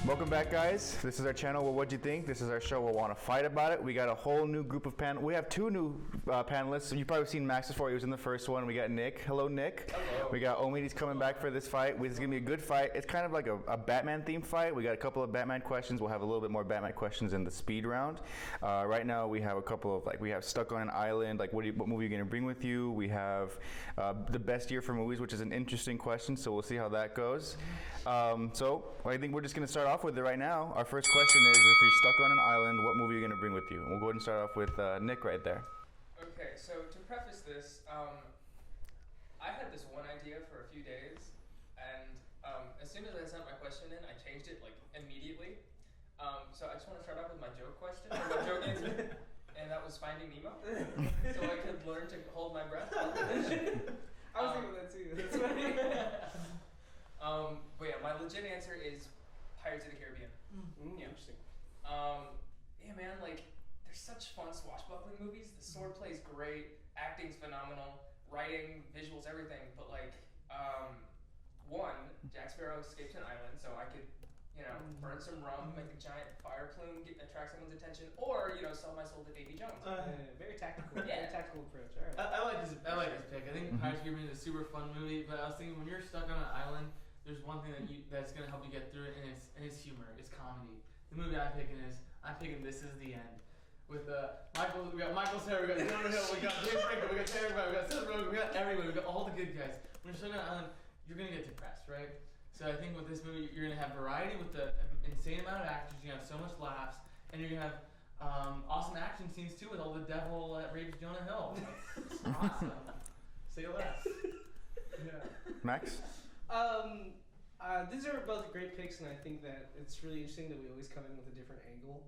Welcome back, guys. This is our channel, Well, What'd You Think? This is our show, We'll Want to Fight About It. We got a whole new group of We have two new panelists. You've probably seen Max before. He was in the first one. We got Nick. Hello, Nick. Hello. We got Omid. He's coming back for this fight. This is going to be a good fight. It's kind of like a Batman-themed fight. We got a couple of Batman questions. We'll have a little bit more Batman questions in the speed round. Right now, we have a couple of, we have Stuck on an Island. What movie are you going to bring with you? We have the best year for movies, which is an interesting question, so we'll see how that goes. So I think we're just going to start off with it right now. Our first question is, if you're stuck on an island, what movie are you going to bring with you? And we'll go ahead and start off with Nick right there. Okay, so to preface this, I had this one idea for a few days, and as soon as I sent my question in, I changed it immediately. So I just want to start off with my joke question, or my joke answer, and that was Finding Nemo. So I could learn to hold my breath. I was thinking of that too. That's funny. But yeah, my legit answer is Pirates of the Caribbean. Yeah. Interesting. Yeah, man, there's such fun swashbuckling movies. The swordplay is great, acting's phenomenal, writing, visuals, everything. But one, Jack Sparrow escapes an island, so I could, burn some rum, make a giant fire plume, attract someone's attention, or sell my soul to Davy Jones. Very tactical. Yeah. Very tactical approach. All right. I like this pick. I think Pirates of the Caribbean is a super fun movie, but I was thinking when you're stuck on an island, there's one thing that's gonna help you get through it, and it's humor, it's comedy. The movie I'm picking This Is the End. With we got Michael Cera, we got Jonah Hill, we got James Franco, we got Terry Bauer, we got Seth Rogen, we got everyone, we got all the good guys. When you're stuck on an island, you're gonna get depressed, right? So I think with this movie, you're gonna have variety with the insane amount of actors. You're gonna have so much laughs, and you're gonna have awesome action scenes too with all the devil that rapes Jonah Hill. It's awesome. Say less. Yeah. Max? These are both great picks, and I think that it's really interesting that we always come in with a different angle.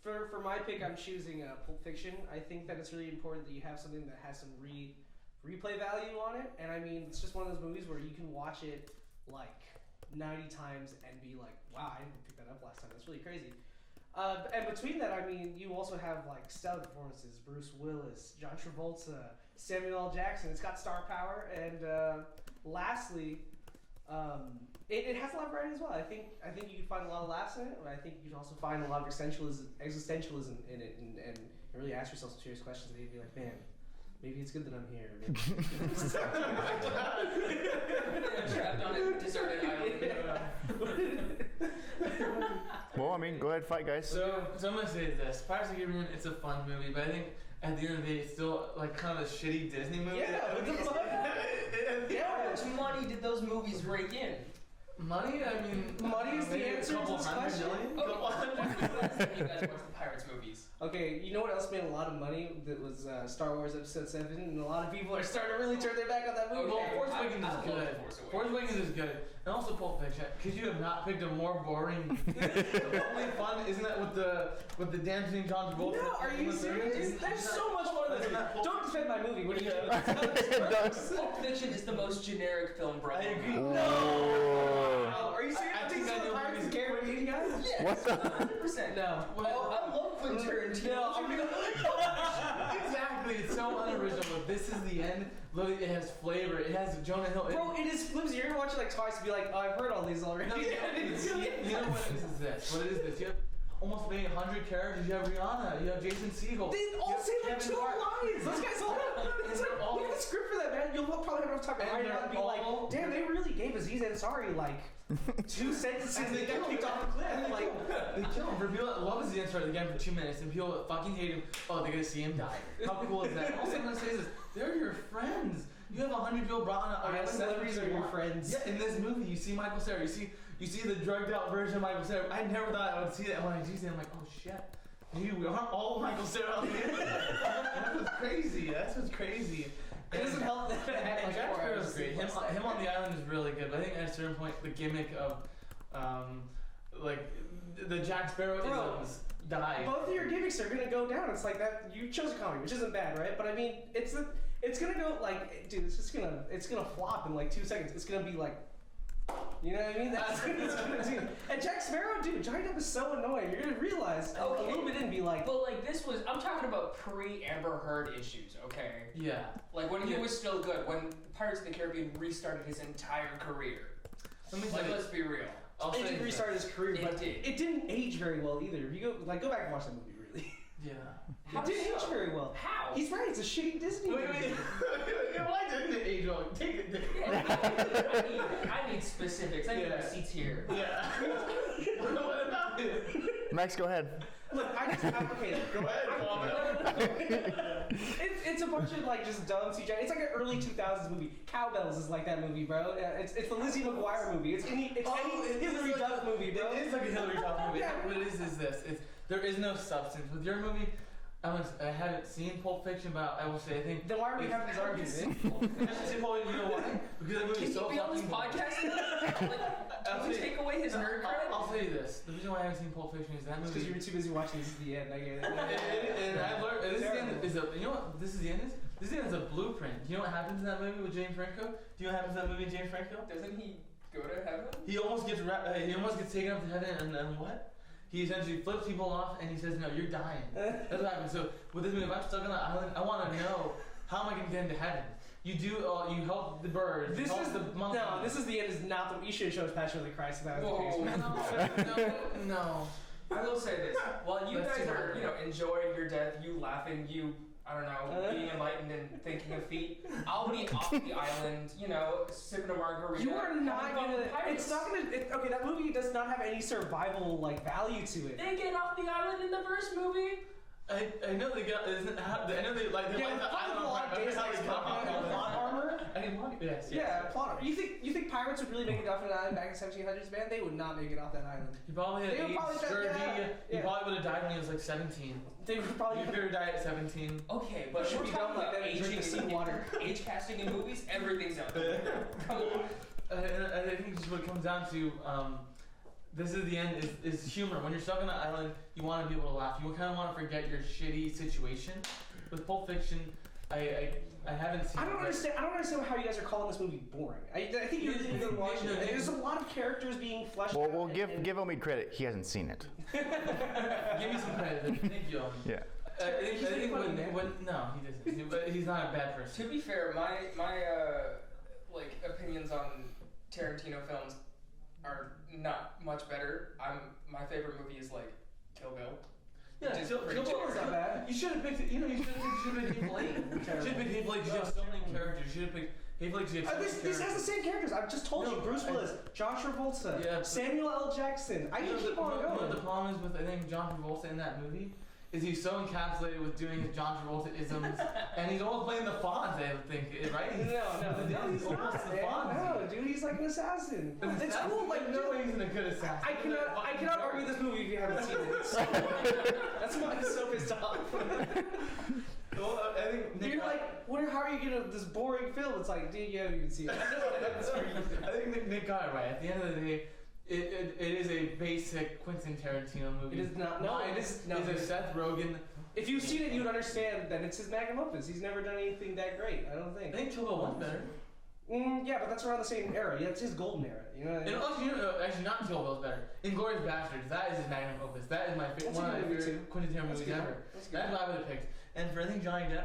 For my pick, I'm choosing Pulp Fiction. I think that it's really important that you have something that has some replay value on it, and I mean, it's just one of those movies where you can watch it 90 times and be like, wow, I didn't pick that up last time. That's really crazy. And between that, I mean, you also have stellar performances: Bruce Willis, John Travolta, Samuel L. Jackson. It's got star power, and lastly, it has a lot of variety as well. I think you can find a lot of laughs in it, but I think you can also find a lot of existentialism in it, and really ask yourself some serious questions. And you'd be like, man, maybe it's good that I'm here. Trapped on a deserted island. Well, I mean, go ahead, fight, guys. So I'm gonna say this: Pirates of the Caribbean, it's a fun movie, but I think at the end of the day, it's still kind of a shitty Disney movie. Yeah, what the fuck? How much money did those movies rake in? Money? I mean, money is the maybe answer a couple to this hundred question. million. Okay, you guys watch the Pirates movies. Okay, you know what else made a lot of money? That was Star Wars Episode 7, and a lot of people are starting to really turn their back on that movie. Well, Force Awakens I is good. Force Awakens is good. And also Pulp Fiction, because you have not picked a more boring. The only fun, isn't that with the dancing John Travolta? No, are you serious? There's so much more than that. Don't defend my movie. What are you doing? Pulp Fiction is the most generic film, bro. I agree. No! Are you serious? I think I know Pirates of the Caribbean guys? Yes, What the- 100%. No. I love Quentin Tarantino. Exactly, it's so unoriginal, but This Is the End. Literally, it has flavor. It has Jonah Hill. Bro, it is flimsy. You're gonna watch it twice and be like, oh, I've heard all these already. No, you know what it is this? What it is this? You have almost maybe 100 characters. You have Rihanna. You have Jason Segel. They all say like Kevin 2 Hart. lines. Those guys all it's like, all- look at the script for that, man. You'll probably have enough time to And write it they're out and be all- like, damn, they really gave Aziz Ansari 2 sentences and they got kicked off the cliff. They kill him. For people that love Aziz Ansari again for 2 minutes, and people that fucking hate him, oh, they're gonna see him die. How cool is that? Also, I'm gonna say this: they're your friends. You have 100 people brought on an island. Celebrities are your friends. Yeah, in this movie, you see Michael Cera. You see the drugged out version of Michael Cera. I never thought I would see that. When I see it, I'm like, oh shit. Dude, we aren't all Michael Cera on the internet. That's what's crazy. That's what's crazy. It doesn't help that it had Jack 4 Sparrow's hours. great. Him on the island is really good. But I think at a certain point, the gimmick of, the Jack Sparrow isms die. Both of your gimmicks are gonna go down. It's like that. You chose a comedy, which isn't bad, right? But I mean, it's gonna go dude. It's gonna flop in 2 seconds. It's gonna be you know what I mean? That's what it's gonna do. And Jack Sparrow, dude, Johnny Depp is so annoying. You're gonna realize a little bit in and be like, But this was, I'm talking about pre-Amber Heard issues, okay? Yeah. When he was still good, when Pirates of the Caribbean restarted his entire career. Let me tell you, Let's be real. I'll It say did this. restart his career, It but did. it didn't age very well either. If you go back and watch that movie, really. Yeah. How It didn't so? age very well. How? He's right. It's a shitty Disney Wait, movie. why didn't it age well? Take it. I need specifics. I need Yeah. receipts here. Yeah. What about it? Max, go ahead. Look, okay. Go ahead, comment. It's a bunch of like just dumb CGI. It's like an early 2000s movie. Cowbells is like that movie, bro. It's the Lizzie McGuire movie. It's any Hillary Duff movie, bro. It is like a Hillary Duff movie. Yeah. What it is this. There is no substance. With your movie, I haven't seen Pulp Fiction, but I will say I think. Then why are we having this argument? I haven't seen Pulp Fiction, you know why? Because that movie Can is so he be on this fucking podcast? Can we take away his nerd cred? I'll tell you this. The reason why I haven't seen Pulp Fiction is that Because movie. you were too busy watching This Is the End. I get it. And I learned. And this is the end. Terrible. You know what? This is the end is. This is the end is a blueprint. Do you know what happens in that movie with James Franco? Do you know what happens in that movie with James Franco? Doesn't he go to heaven? He almost gets taken up to heaven, and then what? He essentially flips people off, and he says, "No, you're dying." That's what happens. So with this movie, if I'm stuck on that island, I want to know how am I going to get into heaven. You do. You help the birds. This you help is the monkeys. no. This is the end. Is not the. You should have shown us Passion of the Christ if that was Whoa, the case. no. I will say this. While you That's guys too are, hard. enjoying your death, you laughing, you, I don't know, being enlightened and thinking of feet, I'll be off the island, sipping a margarita. You are not having fun gonna. with pirates. It's not gonna. Okay, that movie does not have any survival value to it. They get off the island in the first movie. I know they got. I know they like. They Yeah, like the plot island. plot Remember how they got off the island? plot armor. I didn't want. Yes. Yeah, plot. You think pirates would really make it off an island back in 1700s, man? They would not make it off that island. He probably had They would AIDS, probably die- scurvy. yeah, He yeah. probably would have died when he was like 17. They would probably. He could have died at 17. Okay, but Should we're be talking done like about that and drink the aging sea water. age casting in movies. Everything's out there. Come on. I think just what it comes down to, this is the end, is humor. When you're stuck on an island, you want to be able to laugh. You kind of want to forget your shitty situation. With Pulp Fiction, I haven't seen I don't understand how you guys are calling this movie boring. I think you're really good watching it. There's a lot of characters being fleshed out. Well, we'll give Omid credit. He hasn't seen it. Give me some credit. Thank you. Yeah. I He's think funny, man. no, he doesn't. But he's not a bad person. To be fair, my opinions on Tarantino films are not much better. My favorite movie is like Kill Bill. Yeah, Which is Kill pretty Bill Bill's not bad. You should have picked it. You should have picked Hateful Eight. You should have picked Hateful Eight because you have so many characters. You should have picked Hateful Eight because you have so many This characters. has the same characters. I've just told No, you. Bruce Willis, John Travolta, Yeah, but- Samuel L. Jackson. I can keep on You know what going. the problem is with I think John Travolta in that movie is he's so encapsulated with doing his John Travolta isms, and he's almost playing the Fonz. I think, right? No, he's almost not, the man. Fonz. No, dude, he's like an assassin. It's cool, like, no dude, way he's in a good assassin. I cannot argue this movie if you haven't seen it. That's why I'm so pissed off. Well, I think Nick, You're like, how are you gonna this boring film? It's like, dude, you haven't even seen it. I think Nick got it right. At the end of the day, it is a basic Quentin Tarantino movie. It is not. No, Mine it is no. a Seth Rogen. If you've seen it, you'd understand that it's his magnum opus. He's never done anything that great. I don't I think. think Kill Bill 1's better. Yeah, but that's around the same era. Yeah, it's his golden era. You know what I mean? And actually, not Kill Bill's better. Inglourious Bastards. That is his magnum opus. That is my That's one a of my good movie, favorite Quentin Tarantino That's movies good. ever. That's good. That's what I would have picked. And for I think Johnny Depp,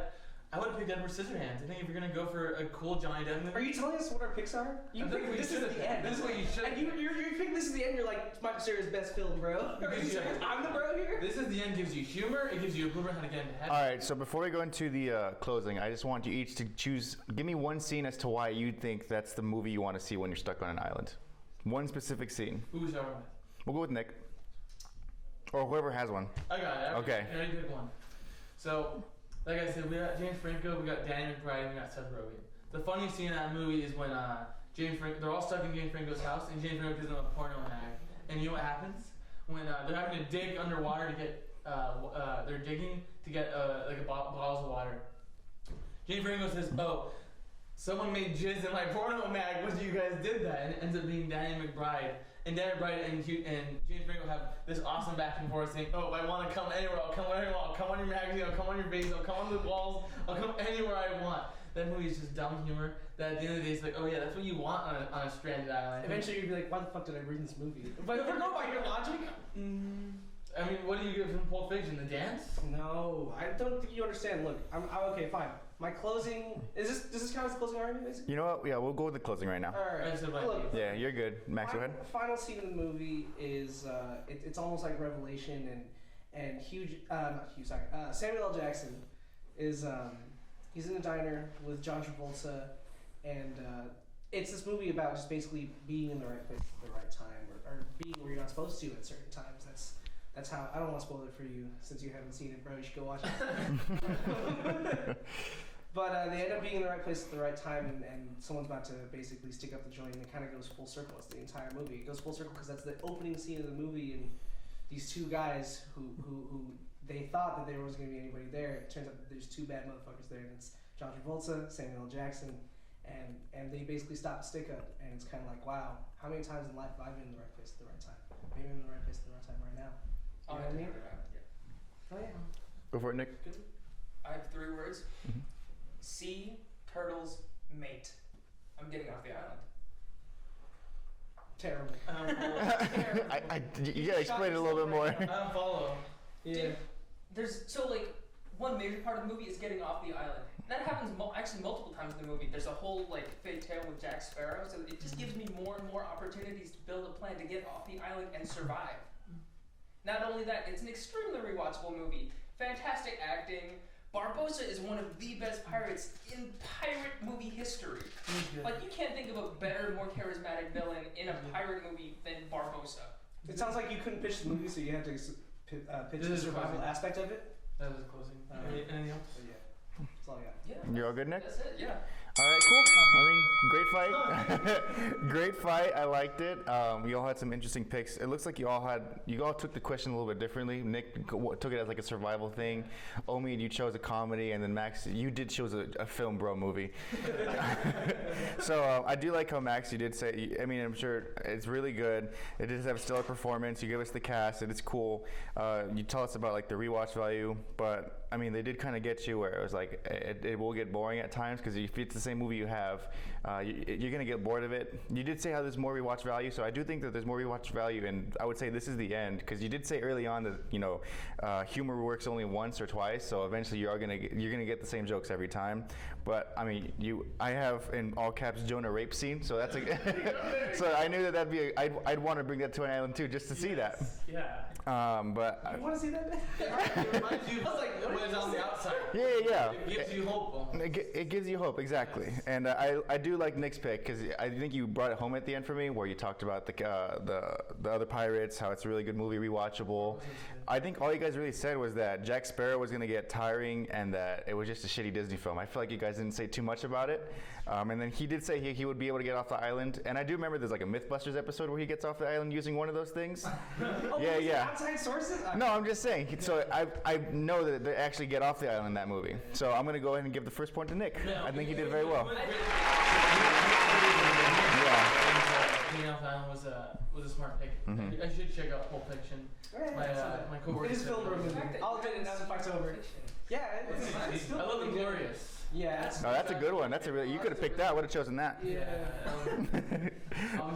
I would have picked Edward Scissorhands. I think if you're gonna go for a cool Johnny Depp movie. Are you telling us what our picks are? You I'm picked thinking we this is should've the end. picked. This is what you should. And you picked this is the end. You're like, it's Michael Cera's best film, bro. Are you serious? I'm the bro here. This is the end. Gives you humor. It gives you a blueprint how to get into heaven. All right. So before we go into the closing, I just want you each to choose. Give me one scene as to why you think that's the movie you want to see when you're stuck on an island. One specific scene. Who's starting with? We'll go with Nick, or whoever has one. I got it. Okay. I already picked one. So, like I said, we got James Franco, we got Danny McBride, and we got Seth Rogen. The funniest scene in that movie is when they're all stuck in James Franco's house, and James Franco gives them a porno mag. And you know what happens? When they're having to dig underwater to get, they're digging to get bottles of water. James Franco says, "Oh, someone made jizz in my porno mag. What you guys did that?" And it ends up being Danny McBride. And Danny McBride and James Franco have this awesome back and forth saying, "Oh, I want to come anywhere. I'll come anywhere. I'll come on your magazine. I'll come on your base. I'll come on the walls. I'll come anywhere I want." That movie is just dumb humor. That at the end of the day, it's like, oh yeah, that's what you want on a stranded island. Eventually, you'd be like, why the fuck did I read this movie? But if we're going by your logic, I mean, what do you get from Pulp Fiction? The dance? No, I don't think you understand. Look, I'm okay, fine. My closing does this count as closing argument, basically? You know what? Yeah, we'll go with the closing right now. All right. I said my Look, piece. Yeah, you're good. Max, go ahead. Final scene of the movie is it's almost like revelation and Samuel L. Jackson is he's in a diner with John Travolta, and it's this movie about just basically being in the right place at the right time, or being where you're not supposed to at certain times. That's how. I don't want to spoil it for you since you haven't seen it, bro. You should go watch it. But they end up being in the right place at the right time, and someone's about to basically stick up the joint, and it kind of goes full circle. It's the entire movie. It goes full circle because that's the opening scene of the movie, and these two guys who they thought that there wasn't going to be anybody there. It turns out that there's two bad motherfuckers there, and it's John Travolta, Samuel L. Jackson, and they basically stop the stick up, and it's kind of like, wow, how many times in life have I been in the right place at the right time? Maybe I'm in the right place at the right time right now. You know what I mean? Yeah. Oh yeah. Go for it, Nick. Good. I have 3 words. Mhm. Sea turtles mate. I'm getting off the island. Terrible. You gotta explain it a little bit more. I don't follow. Yeah. Dude, there's one major part of the movie is getting off the island. That happens actually multiple times in the movie. There's a whole fairy tale with Jack Sparrow, so it just gives me more and more opportunities to build a plan to get off the island and survive. Not only that, it's an extremely rewatchable movie. Fantastic acting. Barbossa is one of the best pirates in pirate movie history. Like, you can't think of a better, more charismatic villain in a pirate movie than Barbossa. It sounds like you couldn't pitch the movie, so you had to pitch the survival aspect of it. That was closing. Anything else? But yeah, that's all I got. Yeah. You're all good, Nick? That's it, yeah. All right, cool. I mean, great fight. Great fight. I liked it. You all had some interesting picks. It looks like you all took the question a little bit differently. Nick took it as like a survival thing. Omid, you chose a comedy, and then Max, you did choose a film bro movie. So I do like how Max, you did say. I mean, I'm sure it's really good. It does have a stellar performance. You give us the cast, and it's cool. You tell us about like the rewatch value, but I mean, they did kind of get you where it was like it will get boring at times because if it's the same movie you have, you're gonna get bored of it. You did say how there's more rewatch value, so I do think that there's more rewatch value, and I would say this is the end because you did say early on that humor works only once or twice, so eventually you're gonna get the same jokes every time. But I mean, I have in all caps Jonah rape scene, so that's so I knew that'd be I'd want to bring that to an island too just to see that. Yeah. But You want to see that? It reminds you of when it's on the outside. yeah. It gives you hope. It gives you hope, exactly. Yes. And I do like Nick's pick because I think you brought it home at the end for me, where you talked about the other pirates, how it's a really good movie, rewatchable. I think all you guys really said was that Jack Sparrow was going to get tiring and that it was just a shitty Disney film. I feel like you guys didn't say too much about it. And then he did say he would be able to get off the island. And I do remember there's like a Mythbusters episode where he gets off the island using one of those things. Yeah. Outside sources? No, I'm just saying. So I know that they actually get off the island in that movie. So I'm going to go ahead and give the first point to Nick. I think he did very well. Yeah. Getting off the island was a smart pick. Mhm. I should check out Pulp Fiction. My coworker. It is said film that. movie. I'll admit it now the fight's over. Yeah, it's still I love really good. Inglorious. Yeah. Oh, that's a good one. That's a really. You could have picked that. Would have chosen that. Yeah. Do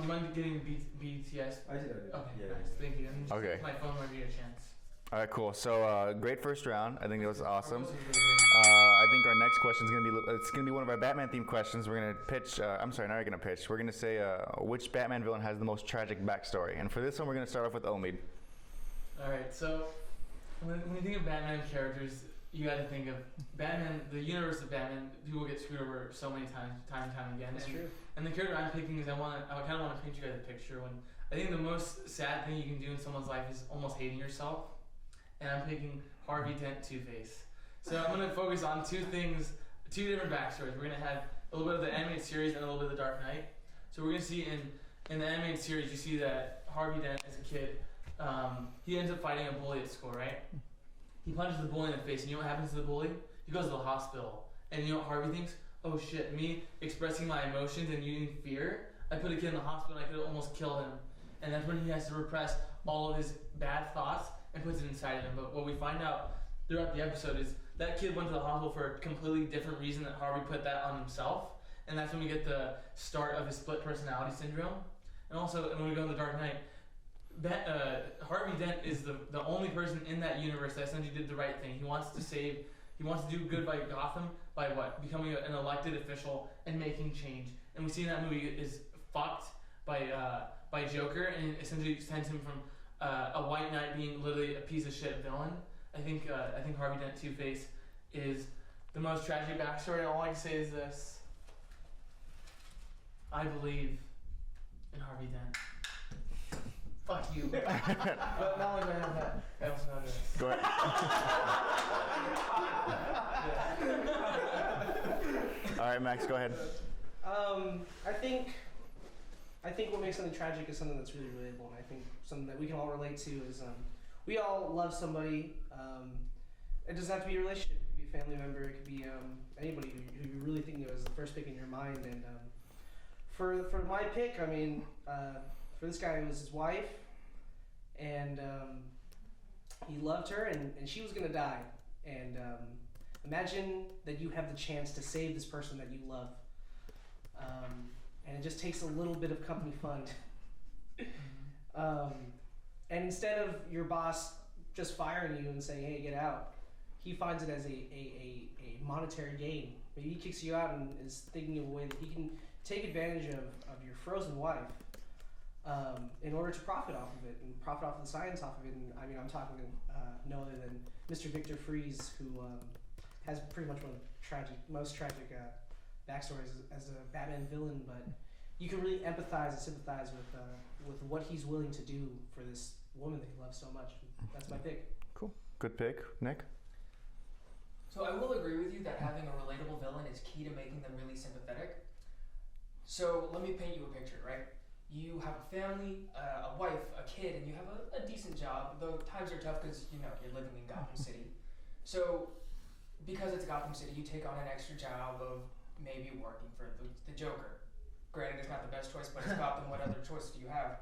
you mind getting BTS? I did already. Okay, Yeah. nice. Thank you. And Okay. My phone might be a chance. All right, cool. So great first round. I think it was awesome. This was really I think our next question is gonna be one of our Batman themed questions. We're gonna pitch. I'm sorry, now we're gonna pitch. We're gonna say which Batman villain has the most tragic backstory. And for this one, we're gonna start off with Omid. good. All right. So when you think of Batman characters, you got to think of Batman, the universe of Batman. People get screwed over so many times, time and time again. That's and, true. And the character I'm picking is I kind of want to paint you guys a picture. When I think the most sad thing you can do in someone's life is almost hating yourself. And I'm picking Harvey Dent, Two-Face. So I'm going to focus on two different backstories. We're going to have a little bit of the animated series and a little bit of the Dark Knight. So we're going to see in the animated series, you see that Harvey Dent, as a kid, he ends up fighting a bully at school, right? He punches the bully in the face, and you know what happens to the bully? He goes to the hospital. And you know what Harvey thinks? Oh shit, me expressing my emotions and using fear, I put a kid in the hospital and I could have almost killed him. And that's when he has to repress all of his bad thoughts and puts it inside of him. But what we find out throughout the episode is that kid went to the hospital for a completely different reason that Harvey put that on himself. And that's when we get the start of his split personality syndrome. And also, when we go in the Dark Knight, Harvey Dent is the only person in that universe that essentially did the right thing. He wants to do good by Gotham by what? Becoming an elected official and making change. And we see in that movie is fucked by Joker, and it essentially sends him from a White Knight being literally a piece of shit villain. I think Harvey Dent Two-Face is the most tragic backstory, and all I can say is this. I believe in Harvey Dent. Fuck you. But not only do I have that, I also have this. Go ahead. All right, Max, go ahead. I think what makes something tragic is something that's really relatable, and I think something that we can all relate to is we all love somebody. It doesn't have to be a relationship. It could be a family member. It could be anybody who you really think of as the first pick in your mind. And for my pick, I mean, for this guy, it was his wife, and he loved her, and she was gonna die. And imagine that you have the chance to save this person that you love. And it just takes a little bit of company fund. And instead of your boss just firing you and saying, hey, get out, he finds it as a monetary gain. Maybe he kicks you out and is thinking of a way that he can take advantage of your frozen wife in order to profit off of it and profit off of the science off of it. And I mean, I'm talking no other than Mr. Victor Fries, who has pretty much one of the most tragic backstories as a Batman villain, but you can really empathize and sympathize with what he's willing to do for this woman that he loves so much. That's my pick. Cool. Good pick. Nick? So I will agree with you that having a relatable villain is key to making them really sympathetic. So let me paint you a picture, right? You have a family, a wife, a kid, and you have a decent job, though times are tough because, you know, you're living in Gotham City. So because it's Gotham City, you take on an extra job of maybe working for the Joker. Granted, it's not the best choice, but it's Gotham. What other choice do you have?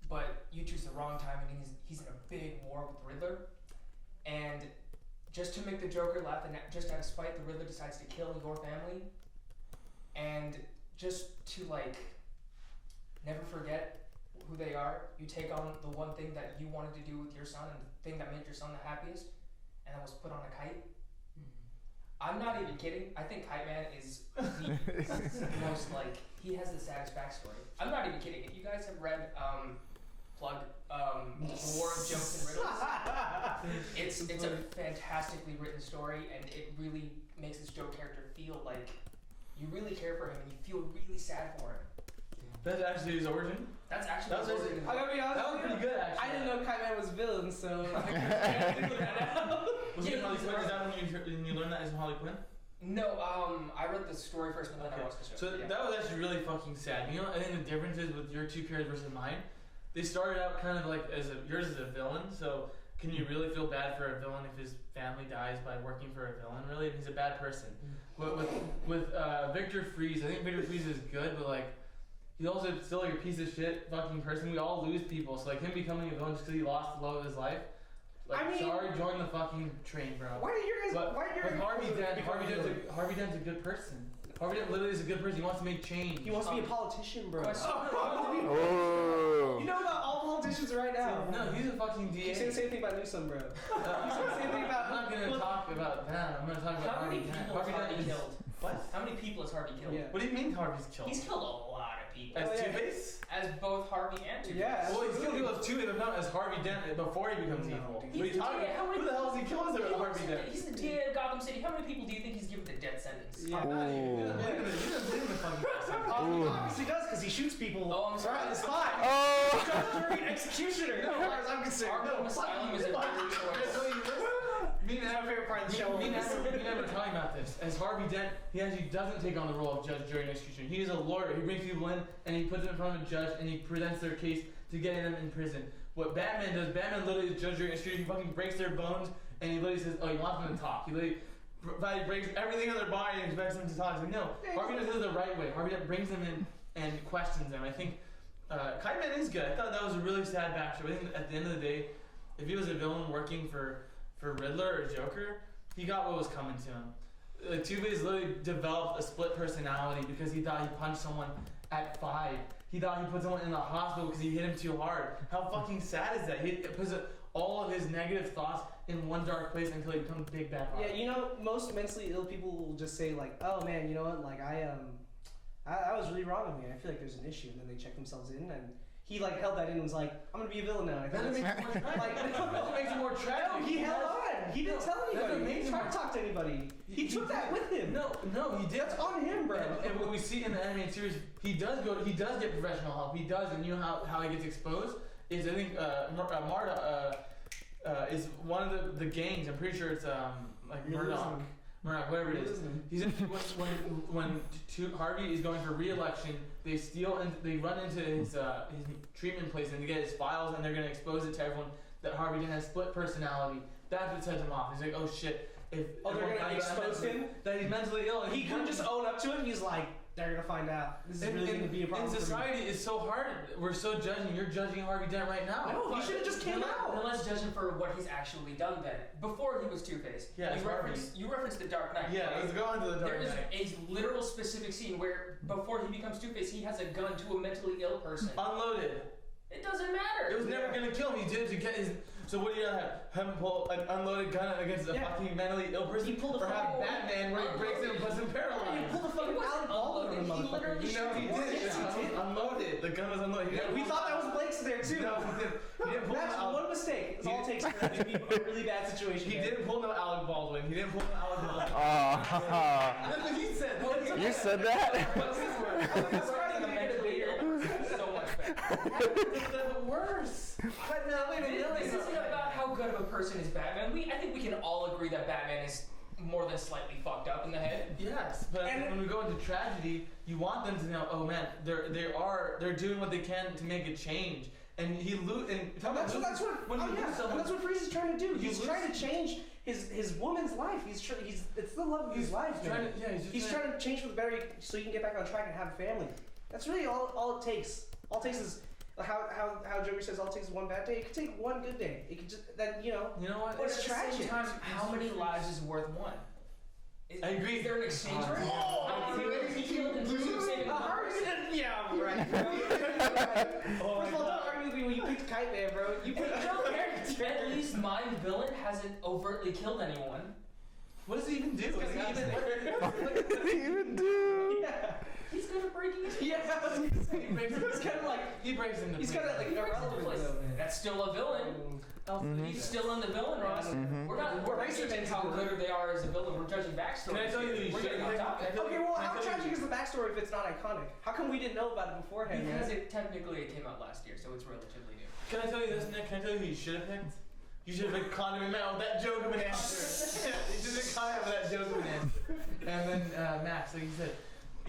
But you choose the wrong time, and he's in a big war with the Riddler. And just to make the Joker laugh, and just out of spite, the Riddler decides to kill your family. And just to, like, never forget who they are, you take on the one thing that you wanted to do with your son, and the thing that made your son the happiest, and that was put on a kite. I'm not even kidding. I think Kite Man is the most, like, he has the saddest backstory. I'm not even kidding. If you guys have read War of Jokes and Riddles, it's a fantastically written story, and it really makes this Joe character feel like you really care for him and you feel really sad for him. That's actually his origin? That's actually his origin. I gotta be honest, that was pretty good, actually. I didn't know Kite Man was villain, so Was it Harley Quinn? Is that when you learned that as Harley Quinn? No, I read the story first, and then I watched the show. So that was actually really fucking sad. You know, I think the difference is with your two characters versus mine. They started out kind of like yours is a villain, so can you really feel bad for a villain if his family dies by working for a villain? Really, he's a bad person. But with Victor Fries, I think Victor Fries is good, but like he's also still like a piece of shit fucking person. We all lose people, so like him becoming a villain just because he lost the love of his life. Like, I mean, sorry, join the fucking train, bro. Why do you guys? But Harvey Dent's a good person. Harvey Dent literally is a good person. He wants to make change. He wants to be a politician, bro. Oh. You know about all politicians right now. No, he's a fucking DA. You say the same thing about Newsom, bro. You say the same thing about. I'm not gonna talk about that. I'm gonna talk about How many people has Harvey killed? What? How many people has Harvey killed? Yeah. What do you mean Harvey's killed? He's killed a lot of people. As Two-Face? As both Harvey and Two-Face. Yeah. Well, he's killed people as Two-Face, but not as Harvey Dent before he becomes evil. What are you talking about? Who the hell is he killing as Harvey Dent? He's the DA of Gotham City. How many people do you think he's given the death sentence? Yeah. Obviously does, because he shoots people right on the spot. Oh. Executioner. As far as I'm concerned. Arkham Asylum is a better choice. Me and my favorite part of the show. Me and Evan were talking about this. As Harvey Dent, he actually doesn't take on the role of judge, jury, and executioner. He is a lawyer. He brings people in and he puts them in front of a judge and he presents their case to getting them in prison. What Batman does, Batman literally is judge, jury, and executioner. He fucking breaks their bones and he literally says, oh, you want them to talk. He literally breaks everything on their body and expects them to talk. He's like, no, Harvey Dent does it the right way. Harvey Dent brings them in and questions them. I think Kite Man is good. I thought that was a really sad backstory. I think at the end of the day, if he was a villain working for Riddler or Joker, he got what was coming to him. Two-Face literally developed a split personality because he thought he punched someone at 5. He thought he put someone in the hospital because he hit him too hard. How fucking sad is that? He puts all of his negative thoughts in one dark place until he becomes big bad. Yeah, you know, most mentally ill people will just say like, "Oh man, you know what? Like I was really wrong with me. I feel like there's an issue," and then they check themselves in, and he like held that in and was like, "I'm gonna be a villain now." I That think makes it more tragic. That makes it more tragic. no, he held on. He didn't tell anybody. He didn't try to talk to anybody. He took that with him. No, he did. That's on him, bro. And what we see in the animated series, he does get professional help. He does, and you know how he gets exposed is I think Marta is one of the gangs. I'm pretty sure it's like Murdoch, whatever it is. He's in, when Harvey is going for re-election, they steal and they run into his treatment place and they get his files and they're gonna expose it to everyone that Harvey has split personality. That's what sets him off. He's like, oh shit. If they're gonna expose him? That he's mentally ill. And He couldn't just own up to it. He's like, they're gonna find out. This is really gonna be a problem. And society is so hard. We're so judging. You're judging Harvey Dent right now. No, he should have just came out. Then let's judge him for what he's actually done then. Before he was Two-Face. Yeah, you referenced The Dark Knight. Yeah, right? let's go into The Dark There Knight. is a literal specific scene where before he becomes Two-Face, he has a gun to a mentally ill person. Unloaded. It doesn't matter. It was never gonna kill him. He did it to get his. So what do you have? Him pull an unloaded gun against a fucking mentally ill person? He pulled a or have fucking- Batman where he breaks in and puts him paralyzed. He pulled a fucking It wasn't Alec Baldwin on the unloaded. He motherfucker. literally No, he did. Yes, he did. Unloaded. The gun was unloaded. He didn't We pull thought it that out. was Blake's there too. No, he didn't. He didn't pull That's it out. one mistake. It's all it takes for that to be a really bad situation. He didn't pull no Alec Baldwin. He didn't pull no Alec Baldwin. That's what he said. You said that? What's his word? That's right. The mentally ill person is so much better. That's worse. But no, wait a minute. This isn't about how good of a person is Batman. I think we can all agree that Batman is more than slightly fucked up in the head. Yes, but when we go into tragedy, you want them to know, oh man, they're doing what they can to make a change. And he That's what Freeze is trying to do. He's trying to change his woman's life. It's the love of his life, man. He's trying to change for the better so he can get back on track and have a family. That's really all it takes. All it takes is how Joker says all it takes is one bad day. It could take one good day. It could just You know what? But It's at the tragic. same time, how many lives is worth one? I agree. Is there an exchange rate? Oh, How many lives he killed in pursuit of saving one person? Yeah, right. First of all, don't argue with me when you picked Kite Man, bro. You picked At least my villain hasn't overtly killed anyone. What does he even do? What did he even do? Yeah. He's good at breaking into Yeah. He's kind of like He breaks into he's kind of like irrelevant place. though, man. That's still a villain. He's still in the villain roster. We're not judging how good they are as a villain. We're judging backstory. Can I tell you who you We're should getting off pick? topic. Okay, well, how tragic is the backstory if it's not iconic? How come we didn't know about it beforehand? Because man? it came out last year, so it's relatively new. Can I tell you this, Nick? Can I tell you who you should have picked? You should have picked Condiment Man with that joke of an answer. You should have picked Condiment with that joke of an answer. And then Max, like you said,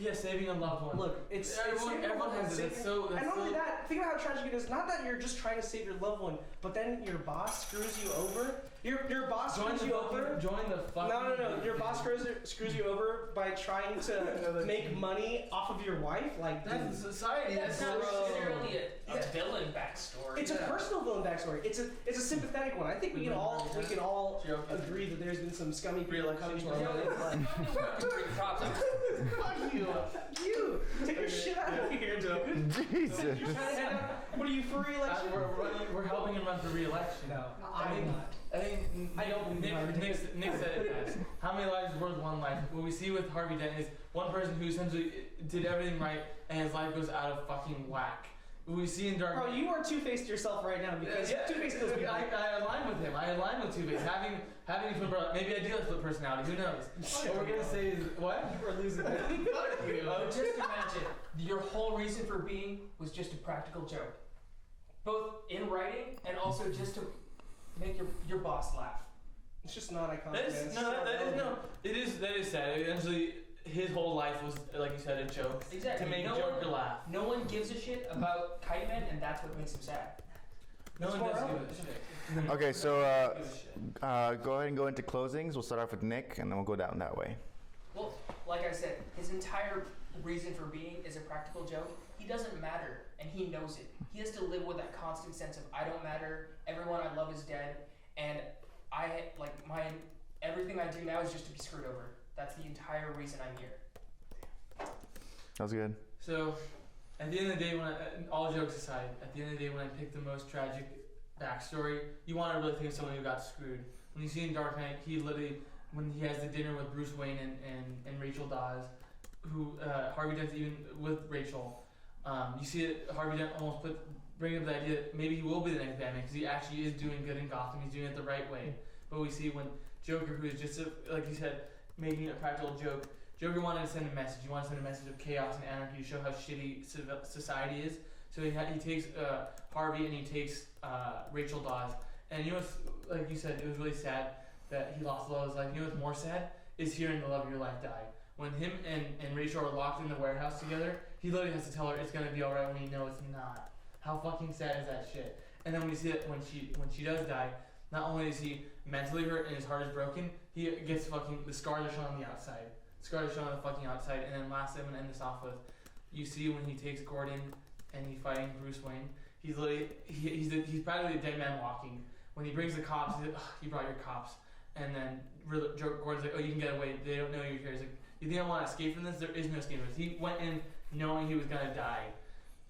yeah, saving a loved one. Look, it's everyone has it. That's so. And not only that, think about how tragic it is. Not that you're just trying to save your loved one, but then your boss screws you over. Your boss screws you over. Join the fucking. No. Your boss screws you over by trying to make money off of your wife. Like That's society. That's not necessarily a villain backstory. It's a personal villain backstory. It's a sympathetic one. I think we can all agree that there's been some scummy people coming to our life. Fuck you! You take your shit out of here, dude. Jesus. What are you for re-election? We're helping him run for re-election. No, I think I don't believe Nick said it best. How many lives is worth one life? What we see with Harvey Dent is one person who essentially did everything right and his life goes out of fucking whack. What we see in Dark Knight. Bro, you are Two-Faced yourself right now because Two-Face kills people. I align with him. I align with Two-Face. Having a flip, maybe I do have split personality. Who knows? What we're gonna say is what? You are losing. Fuck you. Just imagine, your whole reason for being was just a practical joke. Both in writing and also just to make your boss laugh. It's just not iconic. That is sad. Eventually, his whole life was, like you said, a joke. Exactly. To make Joker laugh. No one gives a shit about Kite Man, and that's what makes him sad. No one does give a shit. Okay, so go ahead and go into closings. We'll start off with Nick, and then we'll go down that way. Well, like I said, his entire reason for being is a practical joke. He doesn't matter, and he knows it. He has to live with that constant sense of I don't matter. Everyone I love is dead, and everything I do now is just to be screwed over. That's the entire reason I'm here. That was good. So, At the end of the day, all jokes aside, at the end of the day, when I pick the most tragic backstory, you want to really think of someone who got screwed. When you see in Dark Knight, he literally, when he has the dinner with Bruce Wayne and Rachel Dawes, who Harvey Dent's even with Rachel, you see that Harvey Dent almost bring up the idea that maybe he will be the next Batman because he actually is doing good in Gotham. He's doing it the right way. But we see when Joker, who is just like you said, making a practical joke. Joker wanted to send a message. He wanted to send a message of chaos and anarchy to show how shitty society is. So he takes Harvey and he takes Rachel Dawes. And you know what's, like you said, it was really sad that he lost the love of his life. You know what's more sad? Is hearing the love of your life die. When him and Rachel are locked in the warehouse together, he literally has to tell her it's gonna be alright when you know it's not. How fucking sad is that shit? And then when you see that when she does die, not only is he mentally hurt and his heart is broken, he gets fucking, the scars are shown on the outside. Scars are shown on the fucking outside. And then lastly, I'm gonna end this off with, you see when he takes Gordon and he's fighting Bruce Wayne, he's literally, he's practically a dead man walking. When he brings the cops, he's like, oh, you brought your cops. And then Gordon's like, oh, you can get away. They don't know you're here. He's like, you think I want to escape from this? There is no escape from this. He went in knowing he was gonna die.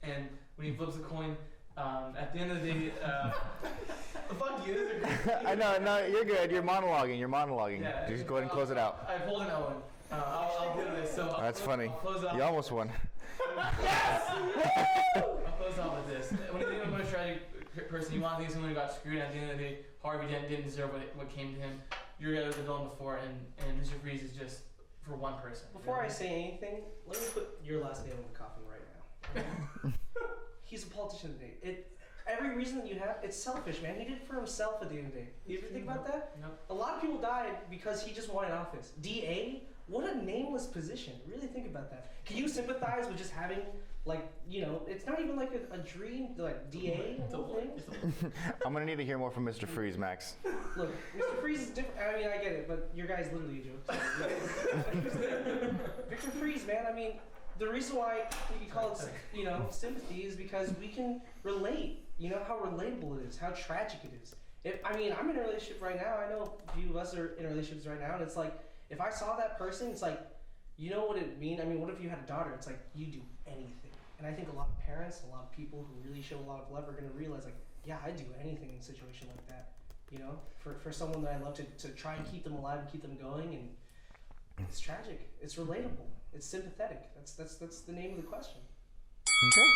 And when he flips a coin, at the end of the day, fuck you. I know, no, you're good. You're monologuing. Yeah, Just go ahead and close it out. I pulled an Owen. I'll do this. So That's funny. I'll close off. You almost won. Yes! I'll close off with this. When you think of a most tragic person, you want to think of someone who got screwed. And at the end of the day, Harvey Dent didn't deserve what came to him. You're guy was the villain before, and Mr. Freeze is just for one person. Before I say anything, let me put your last nail in the coffin right now. He's a politician today. Every reason that you have, it's selfish, man. He did it for himself at the end of the day. You ever think about that? Nope. A lot of people died because he just wanted office. DA? What a nameless position. Really think about that. Can you sympathize with just having, like, you know, it's not even like a dream, like DA thing? I'm gonna need to hear more from Mr. Freeze, Max. Look, Mr. Freeze is different. I mean, I get it, but your guy's literally a joke. So. Victor Freeze, man, I mean, the reason why we call it, you know, sympathy is because we can relate. You know how relatable it is, how tragic it is. I mean, I'm in a relationship right now. I know a few of us are in relationships right now, and it's like, if I saw that person, it's like, you know what it mean? I mean, what if you had a daughter? It's like, you do anything. And I think a lot of parents, a lot of people who really show a lot of love are going to realize, like, yeah, I'd do anything in a situation like that. You know, for someone that I love to try and keep them alive and keep them going. And it's tragic. It's relatable. It's sympathetic. That's the name of the question. Okay,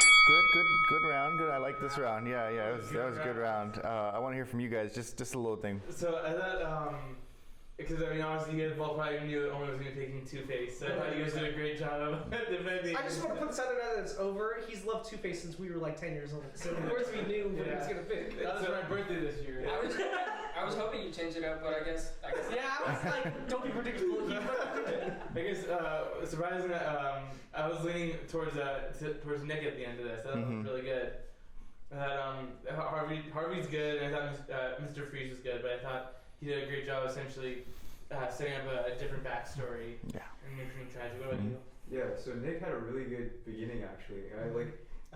good round. Good. I like this round. Yeah, that was a good round. I want to hear from you guys. Just a little thing. So I thought, because I mean, obviously you guys both probably knew that Owen was going to be taking Two-Face. So I thought you guys did a great job of defending. I just want to put Saturday Night that it's over. He's loved Two-Face since we were like 10 years old. So of course we knew what he was going to pick. That was my birthday this year. I was hoping you'd change it up, but I guess. Yeah, I was like, don't be predictable. I guess surprisingly, I was leaning towards Nick at the end of this. That was really good. I thought Harvey's good, and I thought Mr. Freeze was good, but I thought he did a great job essentially setting up a different backstory and making it tragic. What about you? Yeah, so Nick had a really good beginning actually.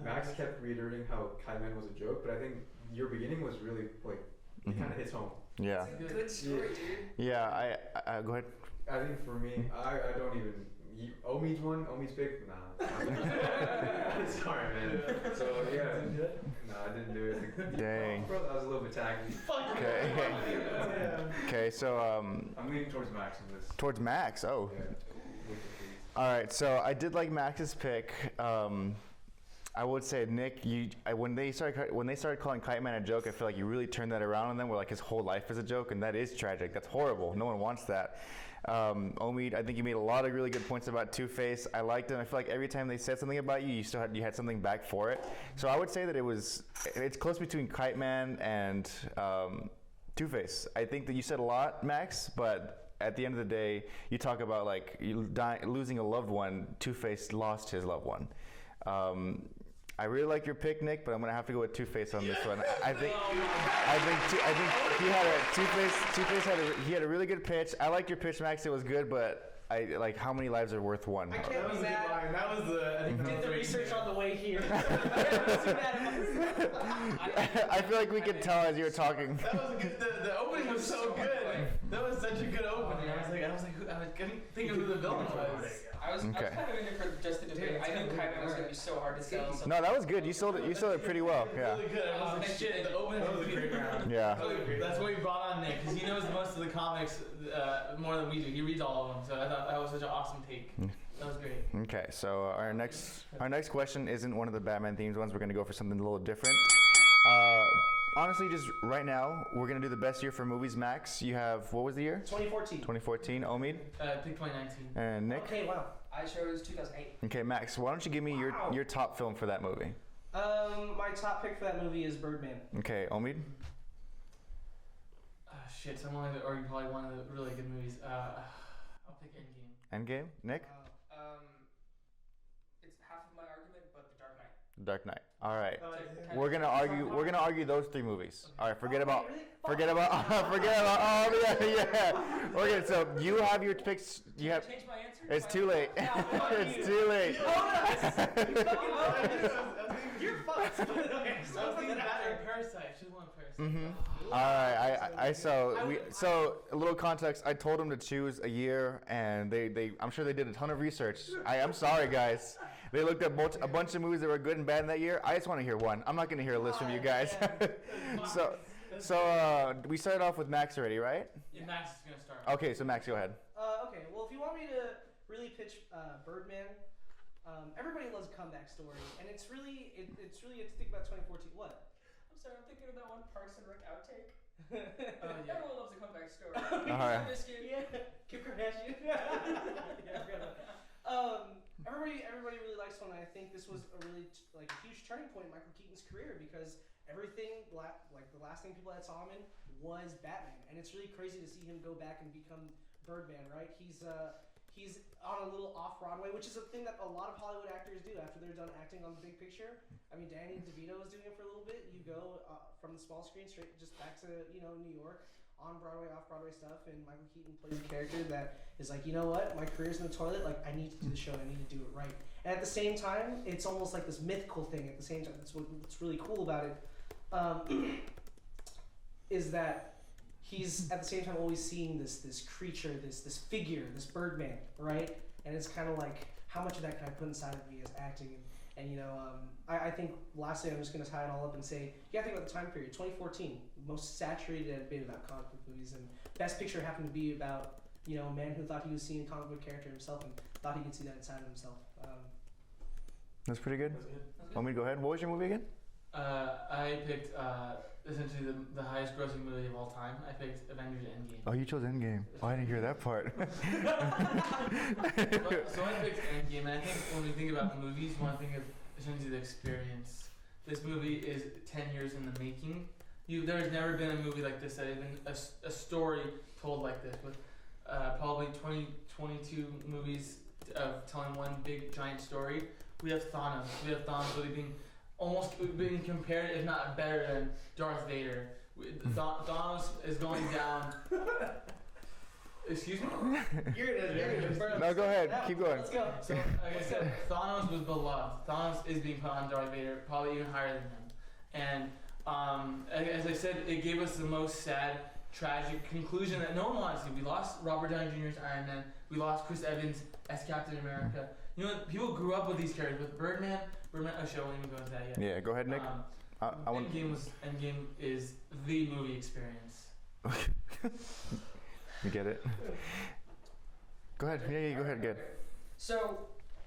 Max kept reiterating how Kaiman was a joke, but I think your beginning was really like it kind of hits home. Yeah. It's a good story, dude. Yeah, I go ahead. I think for me, I don't even. Omid's one. Omid's pick. Nah. Sorry, man. So yeah. I didn't do it. Dang. Bro, that was a little bit tacky. Okay. Okay, so I'm leaning towards Max in this. Towards Max. Oh. Yeah. All right. So I did like Max's pick. I would say Nick, when they started calling Kite Man a joke, I feel like you really turned that around on them. Where like his whole life is a joke, and that is tragic. That's horrible. No one wants that. Omid, I think you made a lot of really good points about Two-Face. I liked him. I feel like every time they said something about you, you had something back for it. So I would say that it's close between Kite Man and Two-Face. I think that you said a lot, Max, but at the end of the day, you talk about like losing a loved one. Two-Face lost his loved one. I really like your pick, Nick, but I'm gonna have to go with Two-Face on this one. I think he had a Two-Face. He had a really good pitch. I liked your pitch, Max. It was good, but I like how many lives are worth one. I can't That was be a good mad. line. That was the. I think that Did was the right research there. on the way here. I feel like we could tell as you were talking. That was good. The opening was so good. That was such a good opening. I couldn't think of who the villain was. I was Okay. kind of in it for just the debate. I knew Kaiman was gonna be so hard to sell. So No, that was good. You sold it. You sold it pretty well. Yeah. Really good. I was like, shit. The opening was a great round. Yeah. That's why we brought on Nick, because he knows most of the comics more than we do. He reads all of them, so I thought that was such an awesome take. That was great. Okay. So our next question isn't one of the Batman themed ones. We're gonna go for something a little different. Honestly, just right now, we're gonna do the best year for movies. Max, you have what was the year? 2014. 2014. Omid Pick 2019. and Nick. Okay, wow. I chose 2008. Okay, Max. Why don't you give me your top film for that movie? My top pick for that movie is Birdman. Okay, Omid. Shit, someone or probably one of the really good movies. I'll pick Endgame. Endgame. Nick. It's half of my argument, but The Dark Knight. Dark Knight. All right. To We're gonna argue those three movies. All right. Forget about. Really? Forget about. Oh yeah. Okay. So you have your picks. You have. Change my answer? It's too late. It's too late. You're fucked. Okay, so I was thinking that Batman Parasite. Should have won Parasite. Mm-hmm. All right. So a little context. I told them to choose a year, and they I'm sure they did a ton of research. I'm sorry, guys. They looked at a bunch of movies that were good and bad in that year. I just want to hear one. I'm not going to hear a list from you guys. So we started off with Max already, right? Yeah, Max is gonna start. Okay, so Max, go ahead. Okay, well, if you want me to really pitch Birdman, everybody loves a comeback story, and it's really you have to think about 2014. What? I'm sorry, I'm thinking of that one Parks and Rec outtake. Yeah. Everyone loves a comeback story. Alright. Biscuit. Yeah, Kim Kardashian. yeah, I forgot about that. Everybody really likes one, and I think this was a really like a huge turning point in Michael Keaton's career because everything like the last thing people had saw him in was Batman, and it's really crazy to see him go back and become Birdman, right? He's on a little off Broadway, which is a thing that a lot of Hollywood actors do after they're done acting on the big picture. I mean, Danny DeVito was doing it for a little bit. You go from the small screen straight just back to New York. On Broadway, off Broadway stuff, and Michael Keaton plays a character that is like, you know what, my career's in the toilet, like I need to do the show, I need to do it right. And at the same time, it's almost like this mythical thing at the same time. That's what's really cool about it, is that he's at the same time always seeing this creature, this figure, this Birdman, right? And it's kind of like, how much of that can I put inside of me as acting? And I think lastly, I'm just going to tie it all up and say, you got to think about the time period. 2014, most saturated it had been about comic book movies, and Best Picture happened to be about a man who thought he was seeing a comic book character himself and thought he could see that inside of himself. That's pretty good. Want me to go ahead? What was your movie again? I picked essentially the highest grossing movie of all time. I picked Avengers Endgame. Oh, you chose Endgame. Oh, I didn't hear that part. So I picked Endgame, and I think when we think about movies, we want to think of essentially the experience. This movie is 10 years in the making. There's never been a movie like this that has been a story told like this, with probably 22 movies of telling one big giant story. We have Thanos. We have Thanos really being compared, if not better than Darth Vader. Thanos is going down. Excuse me? You're gonna No, go ahead. Yeah, Keep going. Let's go. So, like I said, Thanos was beloved. Thanos is being put on Darth Vader, probably even higher than him. And as I said, it gave us the most sad, tragic conclusion that no one wanted to see. We lost Robert Downey Jr. as Iron Man. We lost Chris Evans as Captain America. You know, people grew up with these characters. With Birdman, oh shit, I won't even go into that yet. Yeah, go ahead, Nick. I want. Endgame is the movie experience. You get it? Go ahead. Yeah, go ahead. Good. So,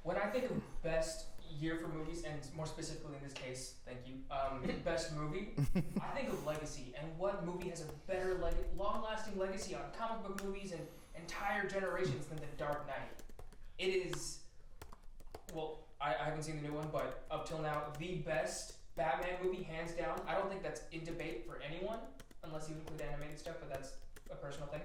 when I think of best year for movies, and more specifically in this case, thank you, best movie, I think of legacy, and what movie has a better, long-lasting legacy on comic book movies and entire generations than The Dark Knight? It is, well, I haven't seen the new one, but up till now, the best Batman movie, hands down. I don't think that's in debate for anyone, unless you include animated stuff, but that's a personal thing.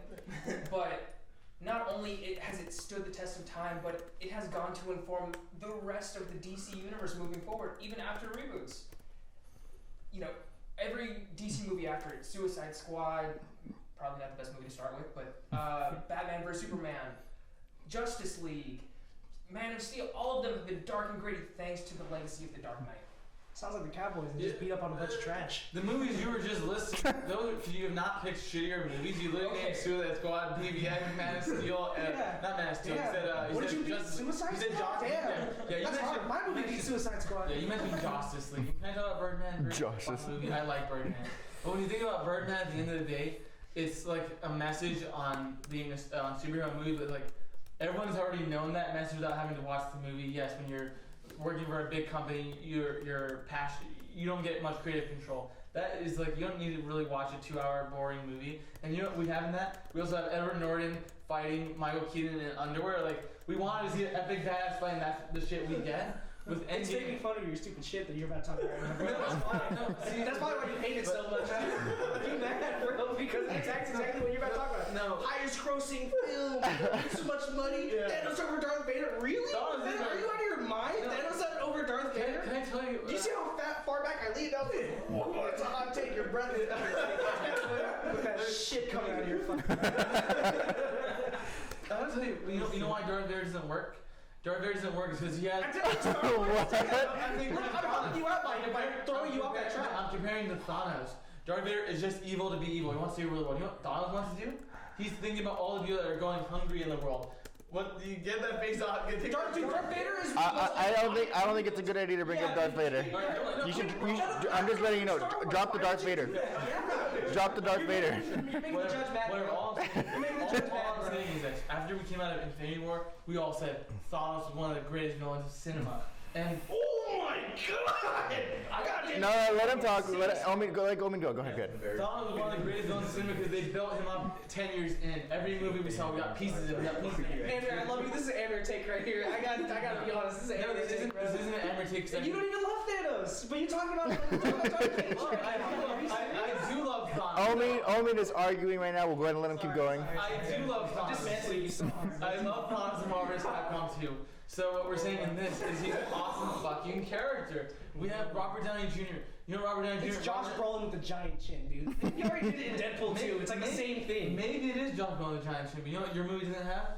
But not only has it stood the test of time, but it has gone to inform the rest of the DC universe moving forward, even after reboots. Every DC movie after it, Suicide Squad, probably not the best movie to start with, but Batman vs Superman, Justice League, Man of Steel, all of them have been dark and gritty thanks to the legacy of The Dark Knight. Sounds like the Cowboys and just beat up on a bunch of trash. The movies you were just listing, those you have not picked shittier movies. You literally named Suicide Squad, PVX, Man of Steel, not Man of Steel. Yeah. You said, What did you beat? Suicide You said Squad? Justice. Damn. You That's hard. mentioned, My movie beat Suicide Squad. yeah, you mentioned Justice League. Can I talk about Birdman? Justice Movie. I like Birdman. But when you think about Birdman, at the end of the day, it's like a message on being a superhero movie, but like everyone's already known that message without having to watch the movie. Yes, when you're working for a big company, you're passionate. You don't get much creative control. That is like, you don't need to really watch a 2-hour boring movie. And you know what we have in that? We also have Edward Norton fighting Michael Keaton in underwear. Like, we wanted to see an epic badass fight, and that's the shit we get. With It's Endgame. making fun of your stupid shit that you're about to talk about. That's why. See, That's probably why you hate it so much. You mad, bro? Because that's exactly what you're about to talk about. No. Highest grossing film. So much money. Yeah. Thanos over Darth Vader. Really? Thanos is Are you out of your mind? No. Thanos over Darth Vader? Can I tell you? Do you see how far back I leaned up? Oh, it's a hot take. Your breath is with that shit coming out of your fucking mouth. I want to tell you, you know why Darth Vader doesn't work? Darth Vader doesn't work is because he has. I tell you, Star Wars. I think I'm helping you out by throwing you off that track. I'm comparing to Thanos. Darth Vader is just evil to be evil. He wants to do really well. You know what Thanos wants to do? He's thinking about all of you that are going hungry in the world. What do you get that face off? Darth Vader is. I don't think it's a good idea to bring up Darth Vader. You should. I'm just letting you know. Drop the Darth Vader. Drop the Darth Vader. You're making the judge mad. Whatever. All I'm All saying is that after we came out of Infinity War, we all said Thanos was one of the greatest villains of cinema. And oh my god! I got it. No, let him talk. Let Omen go. Let Omen go. Go ahead. Good. Thanos was one of the greatest villains of cinema because they built him up 10 years in. Every movie we saw, we got pieces of it. Andrew, I love you. This is an Andrew take right here. I gotta be honest. This is an No, Andrew this take. isn't an Emmer take. You don't even love Thanos, but you talking about Darth Vader. I do love Thanos. Omen is arguing right now. We'll go ahead and let him keep going. I do love Thanos. I love Thanos in Marvel vs. Capcom 2. So what we're saying in this is he's an awesome fucking character. We have Robert Downey Jr. You know Robert Downey Jr. It's Josh Brolin with the giant chin, dude. You already did it in Deadpool 2. It's like the same thing. Maybe it is Josh Brolin with the giant chin, but you know what your movie doesn't have?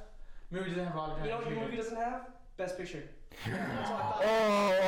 Your movie doesn't have Robert Downey You know what Jr. your movie doesn't have? Best Picture. That's what I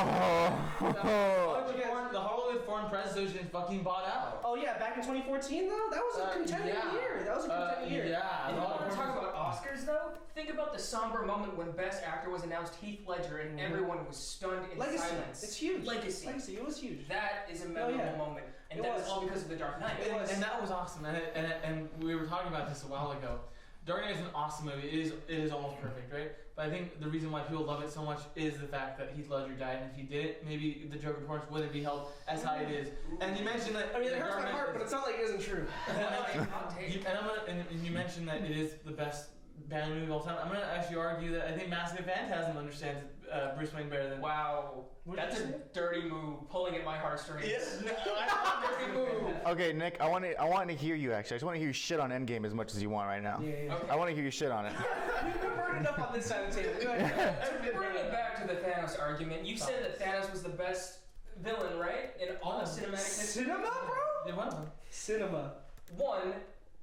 thought. Oh. The Hollywood Foreign Press Association fucking bought out. Oh yeah, back in 2014 though, that was a contending year. That was a contending year. Yeah. And you want to talk about Oscars though? Think about the somber moment when Best Actor was announced, Heath Ledger, and everyone was stunned in Legacy. silence. It's huge. Legacy. It was huge. That is a memorable moment, and that is all because of The Dark Knight. And that was awesome. And we were talking about this a while ago. Dark Knight is an awesome movie. It is almost perfect, right? But I think the reason why people love it so much is the fact that Heath Ledger died, and if he didn't, maybe the Joker performance wouldn't be held as high as it is. And you mentioned that. I mean, it hurts my heart, but it's not like it isn't true. And you mentioned that it is the best Batman movie of all time. I'm gonna actually argue that I think Mask of Phantasm understands Bruce Wayne better than. Wow, that's a dirty move, pulling at my heartstrings. Yes. Dirty move. Okay, Nick. I want to hear you. Actually, I just want to hear you shit on Endgame as much as you want right now. Yeah. I want to hear you shit on it. We've burned it up on this side of the table. Go ahead. To bring it back to the Thanos argument, you said that Thanos was the best villain, right? In all of cinematic history. Cinema, bro? Yeah, one of them. Cinema. One,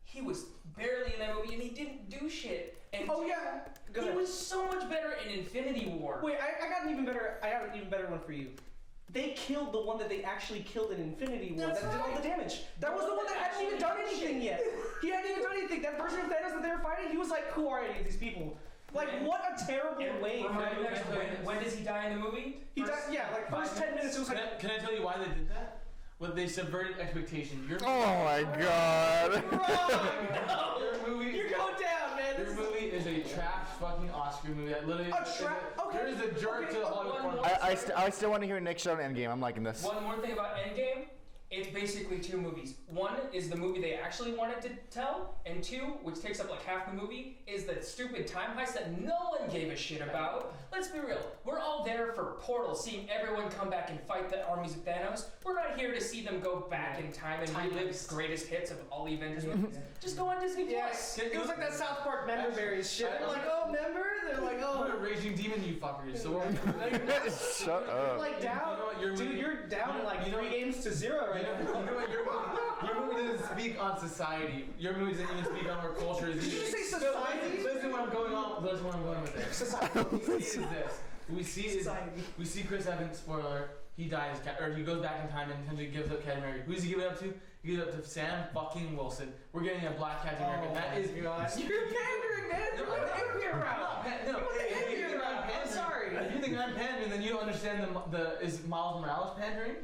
he was barely in that movie and he didn't do shit. And Oh yeah. Go he ahead. was so much better in Infinity War. Wait, I got an even better one for you. They killed the one that they actually killed in Infinity War. That's that did all the damage. That was the one that hadn't even done anything yet. He hadn't even done anything. That version of Thanos that they were fighting, he was like, who are any of these people? Like, what a terrible way. Remind me next, when does he die in the movie? He died, yeah, like first 10 minutes, it was like, Can I tell you why they did that? Well, they subverted expectations. Oh my God. wrong! Your movie. You're going down, man. Your movie is a trash fucking Oscar movie that literally. Okay. There is a jerk to the Hollywood one Foreign. more- I still want to hear Nick shit on Endgame. I'm liking this. One more thing about Endgame. It's basically two movies. One is the movie they actually wanted to tell, and two, which takes up like half the movie, is the stupid time heist that no one gave a shit about. Let's be real. We're all there for Portal, seeing everyone come back and fight the armies of Thanos. We're not here to see them go back in time and relive the greatest hits of all the Avengers movies. Just go on Disney Plus. Yes. It was like that South Park member berries shit. They're like, oh, remember? They're like, I'm a oh, raging demon, you fuckers. So Shut you're up. like down. You know what, your Dude, movie- you're down like you know 3 games to 0 right now. You know what? Your movie doesn't speak on society. Your movie doesn't even speak on where culture is. Did you say So, society? listen where I'm going on. Listen where I'm going with this. Society. What we see is this. Society. We see Chris Evans. Spoiler. He dies, or he goes back in time and essentially gives up Captain America. Who's he giving up to? He gives up to Sam fucking Wilson. We're getting a black Captain America. That is. You're pandering, man. No, You're the angrier I'm route. not pan- no, You want the if you angrier think I'm route. I'm pandering- sorry. If you think I'm pandering, then you don't understand is Miles Morales pandering?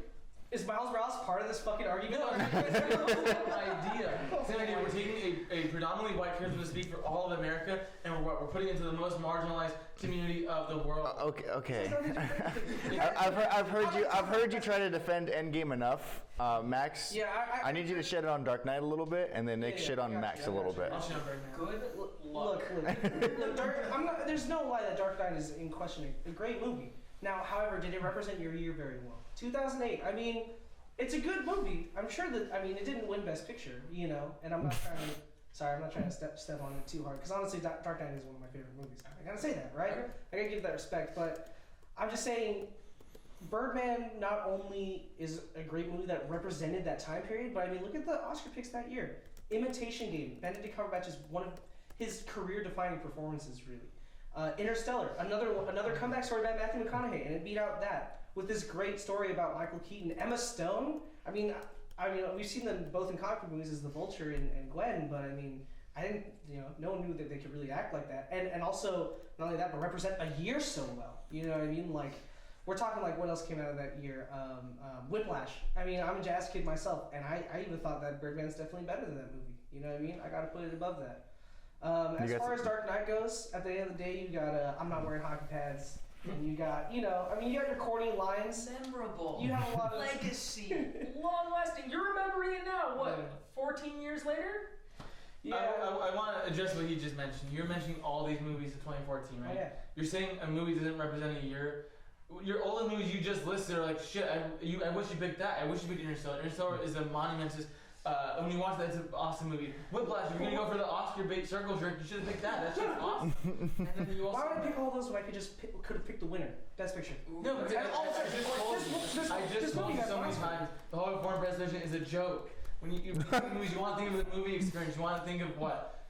Is Miles Morales part of this fucking argument? No, same idea. Same idea. We're taking a predominantly white character to speak for all of America, and we're putting it into the most marginalized community of the world. Okay. I've heard you try to defend Endgame enough, Max. Yeah, I need you to shed it on Dark Knight a little bit, and then Nick Yeah, shit I on got Max you, a I little got you. bit. I'll show him right now. Good Look, I'm not, there's no lie that Dark Knight is in question. A great movie. Now, however, did it represent your year very well? 2008. I mean, it's a good movie. I'm sure that. I mean, it didn't win Best Picture, you know. And I'm not trying to. Sorry, I'm not trying to step on it too hard because honestly, Dark Knight is one of my favorite movies. I gotta say that, right? I gotta give that respect. But I'm just saying, Birdman not only is a great movie that represented that time period, but I mean, look at the Oscar picks that year. Imitation Game. Benedict Cumberbatch is one of his career-defining performances, really. Interstellar, another comeback story by Matthew McConaughey, and it beat out that with this great story about Michael Keaton. Emma Stone. I mean, we've seen them both in comic book movies as the Vulture and Gwen, but I mean, I didn't, no one knew that they could really act like that, and also not only that, but represent a year so well. You know what I mean? Like, we're talking like what else came out of that year? Whiplash. I mean, I'm a jazz kid myself, and I even thought that Birdman's definitely better than that movie. You know what I mean? I gotta put it above that. As far as Dark Knight goes, at the end of the day, you got I'm not wearing hockey pads. And you got, you got your corny lines. Memorable. You have a lot of legacy. Long lasting. You're remembering it now. What? 14 years later? Yeah. I want to address what he just mentioned. You're mentioning all these movies of 2014, right? Oh, yeah. You're saying a movie doesn't represent a year. Your older movies you just listed are like, shit, I wish you picked that. I wish you picked Interstellar. Interstellar is a monumentous. When you watch that, it's an awesome movie. Whiplash, if you're gonna go for the Oscar bait circle jerk, you should have picked that. That shit's awesome. And then you also, Why would I pick all those when I could have picked the winner? Best Picture. no, because I just told you so many times, the whole foreign presentation is a joke. When you think movies, you want to think of the movie experience. You want to think of what?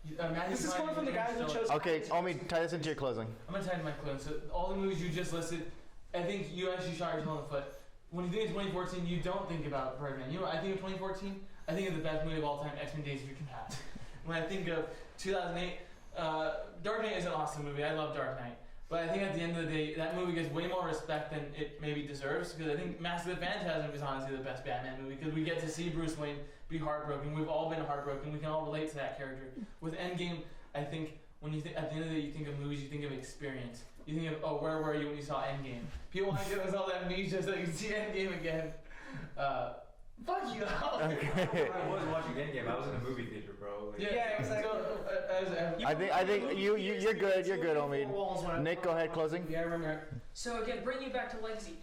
This is coming from the guy who chose. Okay, Omi, tie this into your closing. I'm gonna tie into my close. So all the movies you just listed, I think you actually shot yourself in the foot. When you think of 2014, you don't think about Birdman. You know what I think of 2014? I think of the best movie of all time, X-Men Days of Future Past. When I think of 2008, Dark Knight is an awesome movie. I love Dark Knight. But I think at the end of the day, that movie gets way more respect than it maybe deserves, because I think Mask of the Phantasm is honestly the best Batman movie, because we get to see Bruce Wayne be heartbroken. We've all been heartbroken. We can all relate to that character. With Endgame, I think when you think at the end of the day, you think of movies, you think of experience. You think of, oh, where were you when you saw Endgame? People want to give us all that amnesia so they can see Endgame again. Fuck you, Al. Okay. I was watching Endgame. I was in a movie theater, bro. Like, Yeah, exactly. So, I think you're good. You're good, Omi. Nick, go ahead, closing. Yeah, I remember. So again, bringing it back to legacy,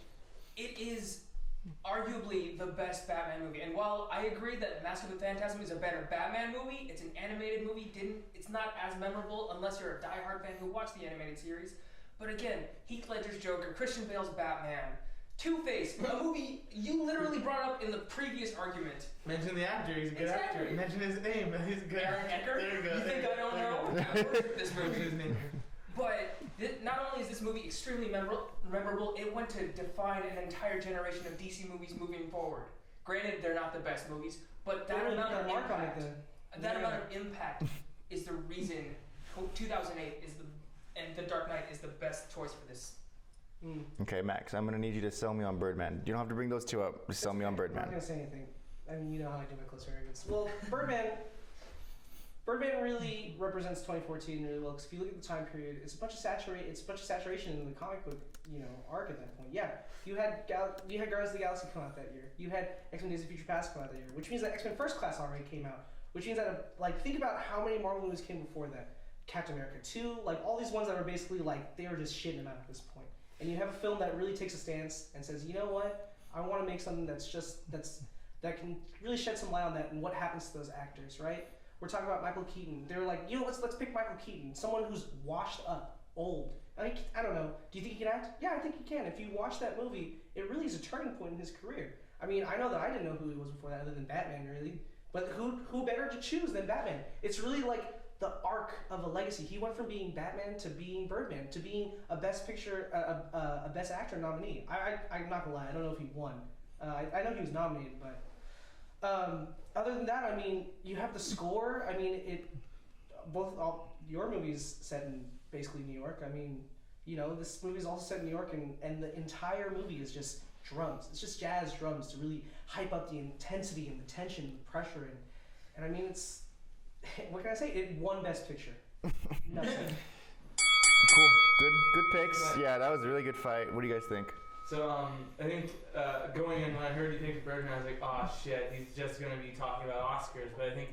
it is arguably the best Batman movie. And while I agree that Mask of the Phantasm is a better Batman movie, it's an animated movie. It's not as memorable unless you're a diehard fan who watched the animated series. But again, Heath Ledger's Joker, Christian Bale's Batman, Two-Face, a movie you literally brought up in the previous argument. mention the actor, he's a good actor. Exactly. Mention his name, he's a good Aaron actor. Eckert? There you go. You think I don't know? I worship this Mention movie. his name. But not only is this movie extremely memorable, it went to define an entire generation of DC movies moving forward. Granted, they're not the best movies, but that amount of impact, is the reason 2008 is and The Dark Knight is the best choice for this. Okay, Max, I'm gonna need you to sell me on Birdman. You don't have to bring those two up. Just sell me on I'm not Birdman. gonna say anything. I mean, you know how I do my closer arguments. Well, Birdman really represents 2014 really well. Because if you look at the time period, it's a bunch of saturation in the comic book, arc at that point. Yeah, you had Guardians of the Galaxy come out that year. You had X-Men Days of Future Past come out that year, which means that X-Men First Class already came out. Which means that think about how many Marvel movies came before that. Captain America 2, all these ones that are basically they were just shitting them out at this point. And you have a film that really takes a stance and says, you know what, I want to make something that can really shed some light on that and what happens to those actors, right? We're talking about Michael Keaton. They're like, let's pick Michael Keaton, someone who's washed up, old. I don't know. Do you think he can act? Yeah, I think he can. If you watch that movie, it really is a turning point in his career. I mean, I know that I didn't know who he was before that, other than Batman, really. But who better to choose than Batman? It's really like the arc of a legacy. He went from being Batman to being Birdman to being a Best Picture, a Best Actor nominee. I'm not gonna lie, I don't know if he won. I know he was nominated, but other than that, I mean, you have the score. I mean, all your movies set in basically New York. I mean, you know, this movie is also set in New York, and the entire movie is just drums. It's just jazz drums to really hype up the intensity and the tension, and the pressure, and I mean, it's. What can I say? It won Best Picture. Nothing. Cool. Good picks. Yeah, that was a really good fight. What do you guys think? So I think going in when I heard you pick Birdman, I was like, oh shit, he's just gonna be talking about Oscars. But I think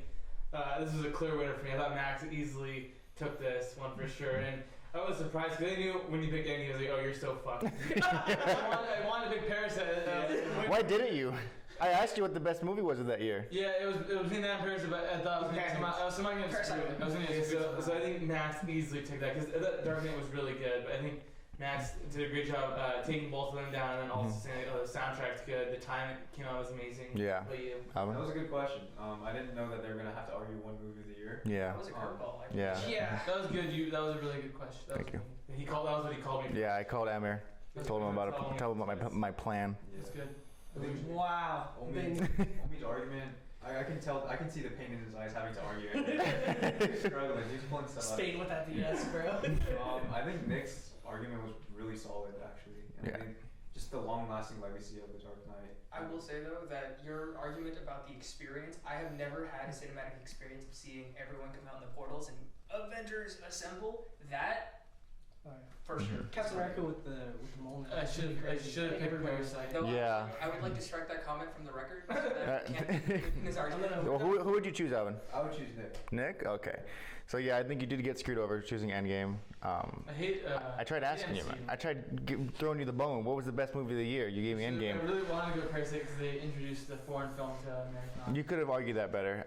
this was a clear winner for me. I thought Max easily took this one for sure. And I was surprised because I knew when you picked Andy, I was like, oh, you're so fucked. I wanted to pick Parasite. Why didn't you? I asked you what the best movie was of that year. Yeah, it was between that and Parasite, but I thought I was going to screw it. So I think Max easily took that because Dark Knight was really good, but I think Max did a great job taking both of them down and then also saying the soundtrack's good. The time it came out was amazing. Yeah. What about you? That was a good question. I didn't know that they were gonna have to argue one movie of the year. Yeah. That was a curveball. Yeah. That was good. That was a really good question. Thank you. That was what he called me. Yeah, I called Amir. Told him about my plan. That's good. Wow. Omi's argument. I can see the pain in his eyes having to argue. He's struggling. He's pulling stuff out. Spain with that BS, bro. I think Nick's argument was really solid, actually. And I think just the long-lasting legacy of The Dark Knight. I will say though that your argument about the experience, I have never had a cinematic experience of seeing everyone come out in the portals and Avengers assemble. That for sure. Captain America with the Mjolnir. I should have picked Parasite. Though, Yeah. I would like to strike that comment from the record. So that can't be in his argument. Well, who would you choose, Alvin? I would choose Nick. Nick? Okay. So yeah, I think you did get screwed over choosing Endgame. I hate. I tried asking you, man. I tried throwing you the bone. What was the best movie of the year? You gave me Endgame. I really wanted to go Parasite because they introduced the foreign film to American. You could have argued that better.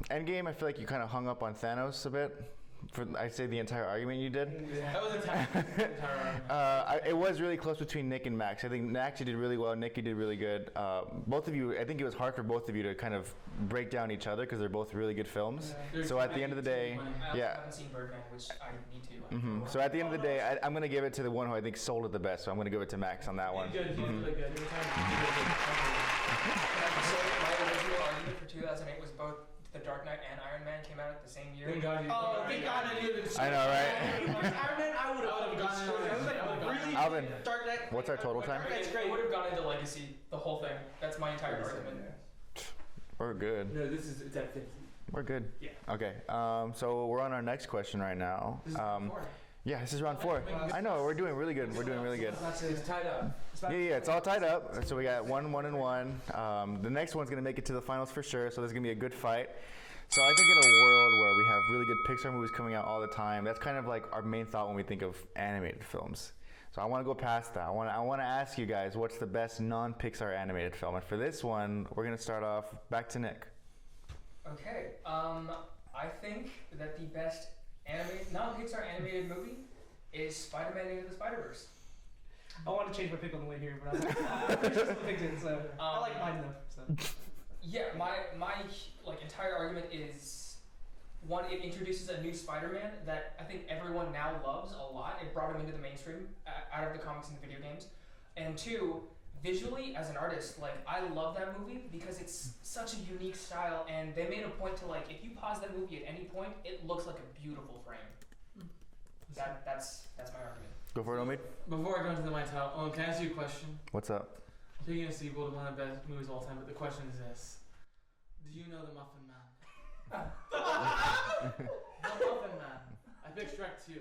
Endgame, I feel like you kind of hung up on Thanos a bit. I'd say the entire argument you did. Yeah. That was the entire argument. It was really close between Nick and Max. I think Max, you did really well. Nick, you did really good. Both of you, I think it was hard for both of you to kind of break down each other because they're both really good films. Yeah. So at the end of the day, I also haven't seen Birdman, which I need to. So at the end of the day, I'm going to give it to the one who I think sold it the best. So I'm going to give it to Max on that one. He's good. He's really good. So my original argument for 2008 was both The Dark Knight and Iron Man came out at the same year. Thank God you Thank God I knew this. I know, right? Iron Man, I would have gone into. I was like, really? Alvin, Dark Knight. what's our total time? It's great. I would have gone into Legacy, the whole thing. That's my entire argument. We're good. No, it's at 50. We're good. Yeah. Okay. So we're on our next question right now. This is four. Yeah, this is round 4. I know, we're doing really good. We're doing really good. It's tied up. Yeah, it's all tied up. So we got 1, 1, and 1. The next one's going to make it to the finals for sure, so there's going to be a good fight. So I think in a world where we have really good Pixar movies coming out all the time, that's kind of like our main thought when we think of animated films. So I want to go past that. I want to ask you guys, what's the best non-Pixar animated film? And for this one, we're going to start off back to Nick. Okay. I think that the best non-Pixar animated movie is Spider-Man Into the Spider-Verse. I want to change my pick on the way here, but I picked it, so I like mine though. So. Yeah, my entire argument is one, it introduces a new Spider-Man that I think everyone now loves a lot. It brought him into the mainstream out of the comics and the video games. And 2, visually as an artist, like I love that movie because it's such a unique style, and they made a point to like if you pause that movie at any point, it looks like a beautiful frame. That's my argument. Go for it, Omid. Before I go into my top, can I ask you a question? What's up? Picking a sequel to one of the best movies of all time, but the question is this: do you know the Muffin Man? The Muffin Man. I picked Shrek 2.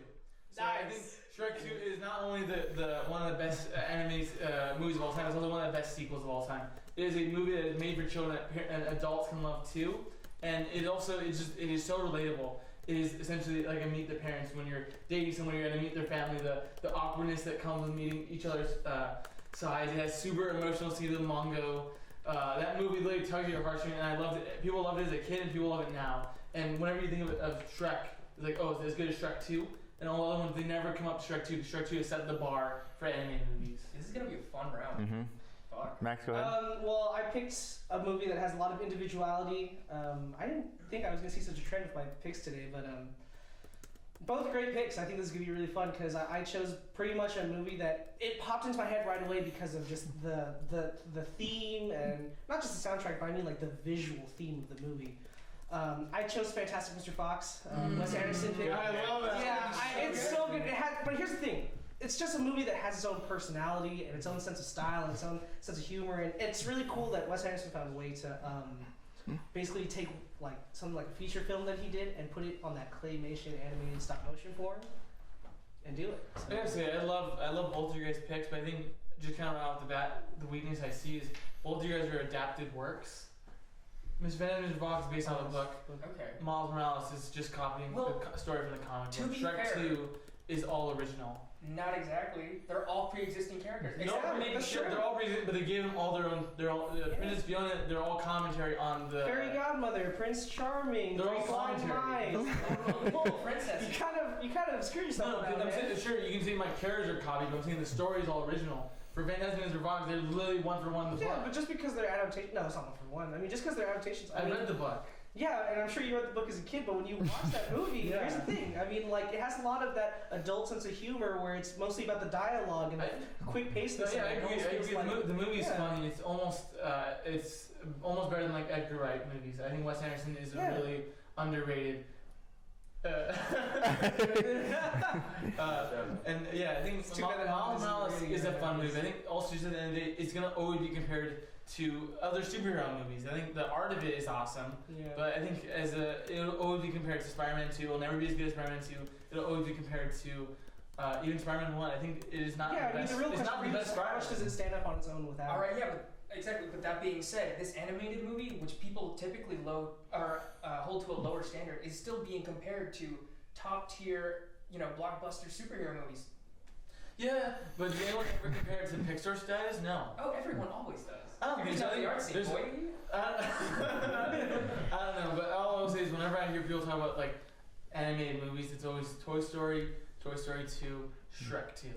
So Nice. I think Shrek 2 is not only the one of the best animated movies of all time, it's also one of the best sequels of all time. It is a movie that is made for children and adults can love too, and it is so relatable. It is essentially like a meet the parents when you're dating someone, you're gonna meet their family, the awkwardness that comes with meeting each other's sides. It has super emotional scenes with Mongo. That movie literally tugs at your heartstrings, and I loved it. People loved it as a kid, and people love it now. And whenever you think of Shrek, it's like, oh, it's as good as Shrek 2. and all the other ones, they never come up to Shrek 2. Shrek 2 has set the bar for animated movies. This is gonna be a fun round. Mm-hmm. Fuck. Max, go ahead. Well, I picked a movie that has a lot of individuality. I didn't think I was going to see such a trend with my picks today, but both great picks. I think this is going to be really fun because I chose pretty much a movie that it popped into my head right away because of just the theme and not just the soundtrack, but I mean like the visual theme of the movie. I chose Fantastic Mr. Fox. Wes Anderson pick. I love that. Yeah, it's so good. But here's the thing. It's just a movie that has its own personality and its own sense of style and its own sense of humor, and it's really cool that Wes Anderson found a way to basically take like something like a feature film that he did and put it on that claymation animated stop motion form and do it. So. I gotta say, I love both of your guys' picks, but I think just kind of right off the bat, the weakness I see is both of you guys are adapted works. Miss Venom is Fox is based on the book. Okay. Miles Morales is just copying the story from the comic to book. be Shrek fair- 2 is all original. Not exactly. They're all pre-existing characters. No, Except for maybe that's Shirley. they're all pre-existing, but they gave them all their own. They're all Princess Fiona. They're all commentary on the Fairy Godmother, Prince Charming, They're all Three Blind commentary. Mice. Oh, princess. You kind of screw yourself. No, with that, I'm man. saying, sure, you can say my characters are copied, but I'm saying the story is all original. For Fantastic Mr. Fox, they're literally one for one the Yeah, book. but just because they're adaptations, no, it's not one for one. I mean, just because they're adaptations. I mean, read the book. Yeah, and I'm sure you read the book as a kid, but when you watch that movie, here's the thing. I mean, like, it has a lot of that adult sense of humor where it's mostly about the dialogue and the quick pace. No, yeah, I agree. The movie's funny. It's almost better than like Edgar Wright movies. I think Wes Anderson is a really underrated. And yeah, I think Miles Morales is a fun movie. I think also just at the end of the day, it's gonna always be compared to other superhero movies. I think the art of it is awesome, but I think it'll always be compared to Spider-Man 2. It'll never be as good as Spider-Man 2. It'll always be compared to even Spider-Man 1. I think it is not the best. The real It's not the question best is how much does it stand up on its own without? All right, yeah, but exactly. But that being said, this animated movie, which people typically hold to a lower standard, is still being compared to top tier, blockbuster superhero movies. Yeah, but did anyone ever compare it to Pixar status? No. Oh, everyone always does. I don't think so. The art scene, There's- boy. I don't know, but all I will say is whenever I hear people talk about like animated movies, it's always Toy Story, Toy Story 2, Shrek 2.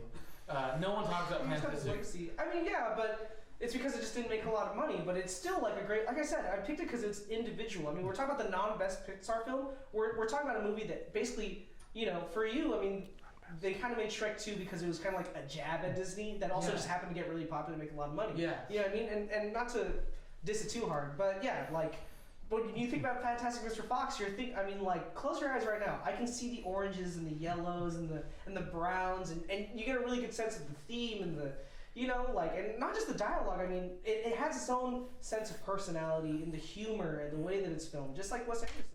No one talks about Fantastic. Legacy. I mean, yeah, but it's because it just didn't make a lot of money. But it's still like a great. Like I said, I picked it because it's individual. I mean, we're talking about the non-best Pixar film. We're talking about a movie that basically, for you, I mean. They kind of made Shrek 2 because it was kind of like a jab at Disney that also just happened to get really popular and make a lot of money. Yeah. You know what I mean? And not to diss it too hard, but yeah, like when you think about Fantastic Mr. Fox, close your eyes right now. I can see the oranges and the yellows and the browns and you get a really good sense of the theme and the and not just the dialogue. I mean, it has its own sense of personality and the humor and the way that it's filmed, just like Wes Anderson.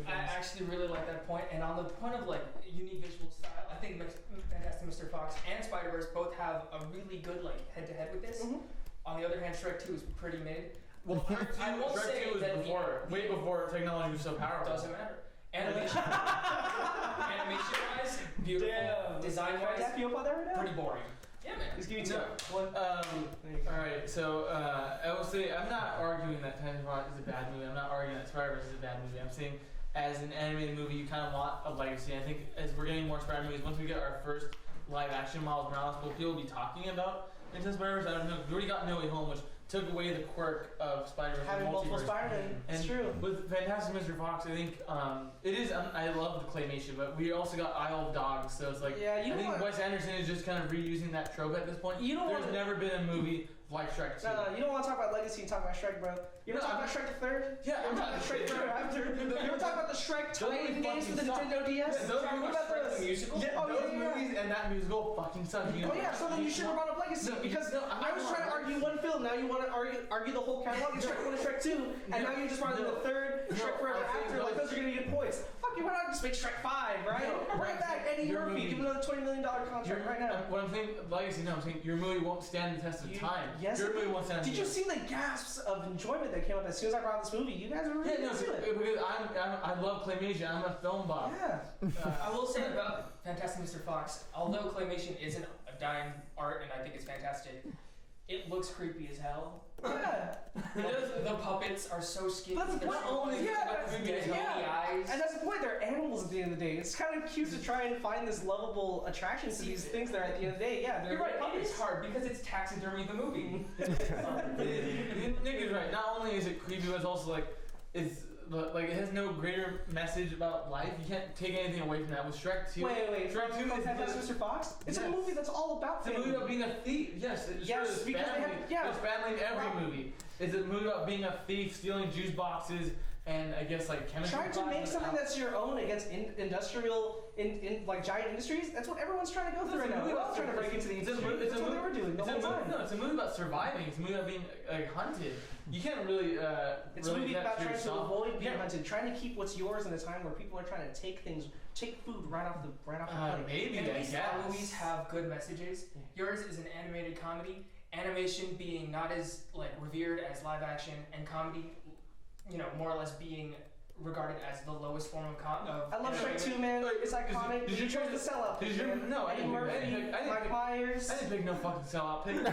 I actually really like that point. And on the point of like unique visual style, I think Fantastic Mr. Fox and Spider-Verse both have a really good like head-to-head with this. Mm-hmm. On the other hand, Shrek 2 is pretty mid. Well, I won't say Shrek 2 was that way before technology was so powerful. Doesn't matter. Animation-wise, beautiful. Damn. Design-wise, Can I tap you up on that right now? pretty boring. Yeah, man. Just give me two. No. Alright, so I will say I'm not arguing that Fantastic Fox is a bad movie. I'm not arguing that Spider-Verse is a bad movie. I'm saying as an animated movie, you kind of want a legacy. I think as we're getting more Spider-Man movies, once we get our first live-action Miles Morales, people will be talking about Into Spider-Verse. I don't know. We already got No Way Home, which took away the quirk of Spider-Verse. Having multiple Spider-Man, it's true. With Fantastic Mr. Fox, I think it is. I love the claymation, but we also got Isle of Dogs, so it's like I think Wes Anderson is just kind of reusing that trope at this point. There's never been a movie like Shrek 2. No, you don't want to talk about legacy and talk about Shrek, bro. You ever talk about Shrek the Third? Yeah, I'm talking about Shrek Third after. You ever talk about the Shrek tie-in games for the Nintendo DS? Yeah, those Talk movies about Shrek those. the musical? Yeah, Those movies and that musical fucking suck. Oh yeah, so then you should have brought up legacy because I was trying to argue one film. Now you want to argue the whole catalog. It's Shrek 1 and Shrek 2, and now you just brought in the third Shrek Forever After. Like those are gonna get points. Fuck you, why not just make Shrek 5, right? Bring back Eddie Murphy. Give him another $20 million contract right now. What I'm saying, legacy. No, I'm saying your movie won't stand the test of time. Yes. Your movie won't stand. Did you see the gasps of enjoyment that came up as soon as I brought this movie? You guys were really into it. Because I love claymation. I'm a film buff. Yeah. I will say about Fantastic Mr. Fox, although claymation isn't a dying art and I think it's fantastic, it looks creepy as hell. Yeah. The puppets are so skinny. That's the point. Yeah. Eyes. And that's the point. They're animals at the end of the day. It's kind of cute to try and find this lovable attraction to these things that are at the end of the day. Yeah, they're You're right. It puppets. is hard because it's taxidermy the movie. Nick is right. Not only is it creepy, but it's also like it has no greater message about life. You can't take anything away from that. With Shrek 2. Wait. Shrek 2 is Fantastic Mr. Fox? It's a Yes. movie that's all about It's a movie about being a thief. Yes, it's Yes, true. because they family. have- yeah. There's family in every movie. It's a movie about being a thief, stealing juice boxes, and I guess like chemistry. Trying to make classes. something that's your own against industrial, like giant industries. That's what everyone's trying to go through right now. We're all trying to break into the industry. That's what they were doing the whole time. No, it's a movie about surviving. It's a movie about being hunted. You can't really. It's a movie about trying to yourself. avoid being Yeah. hunted, trying to keep what's yours in a time where people are trying to take food right off the plate. Maybe At I least guess. all movies have good messages. Yours is an animated comedy. Animation being not as like revered as live action, and comedy, more or less being regarded as the lowest form of I love Shrek 2, man. It's iconic. Did you chose try the sellout? Did you? man. No, I Eddie didn't. Murphy, I didn't Mike pick- Myers. I didn't pick no fucking sellout pick. You're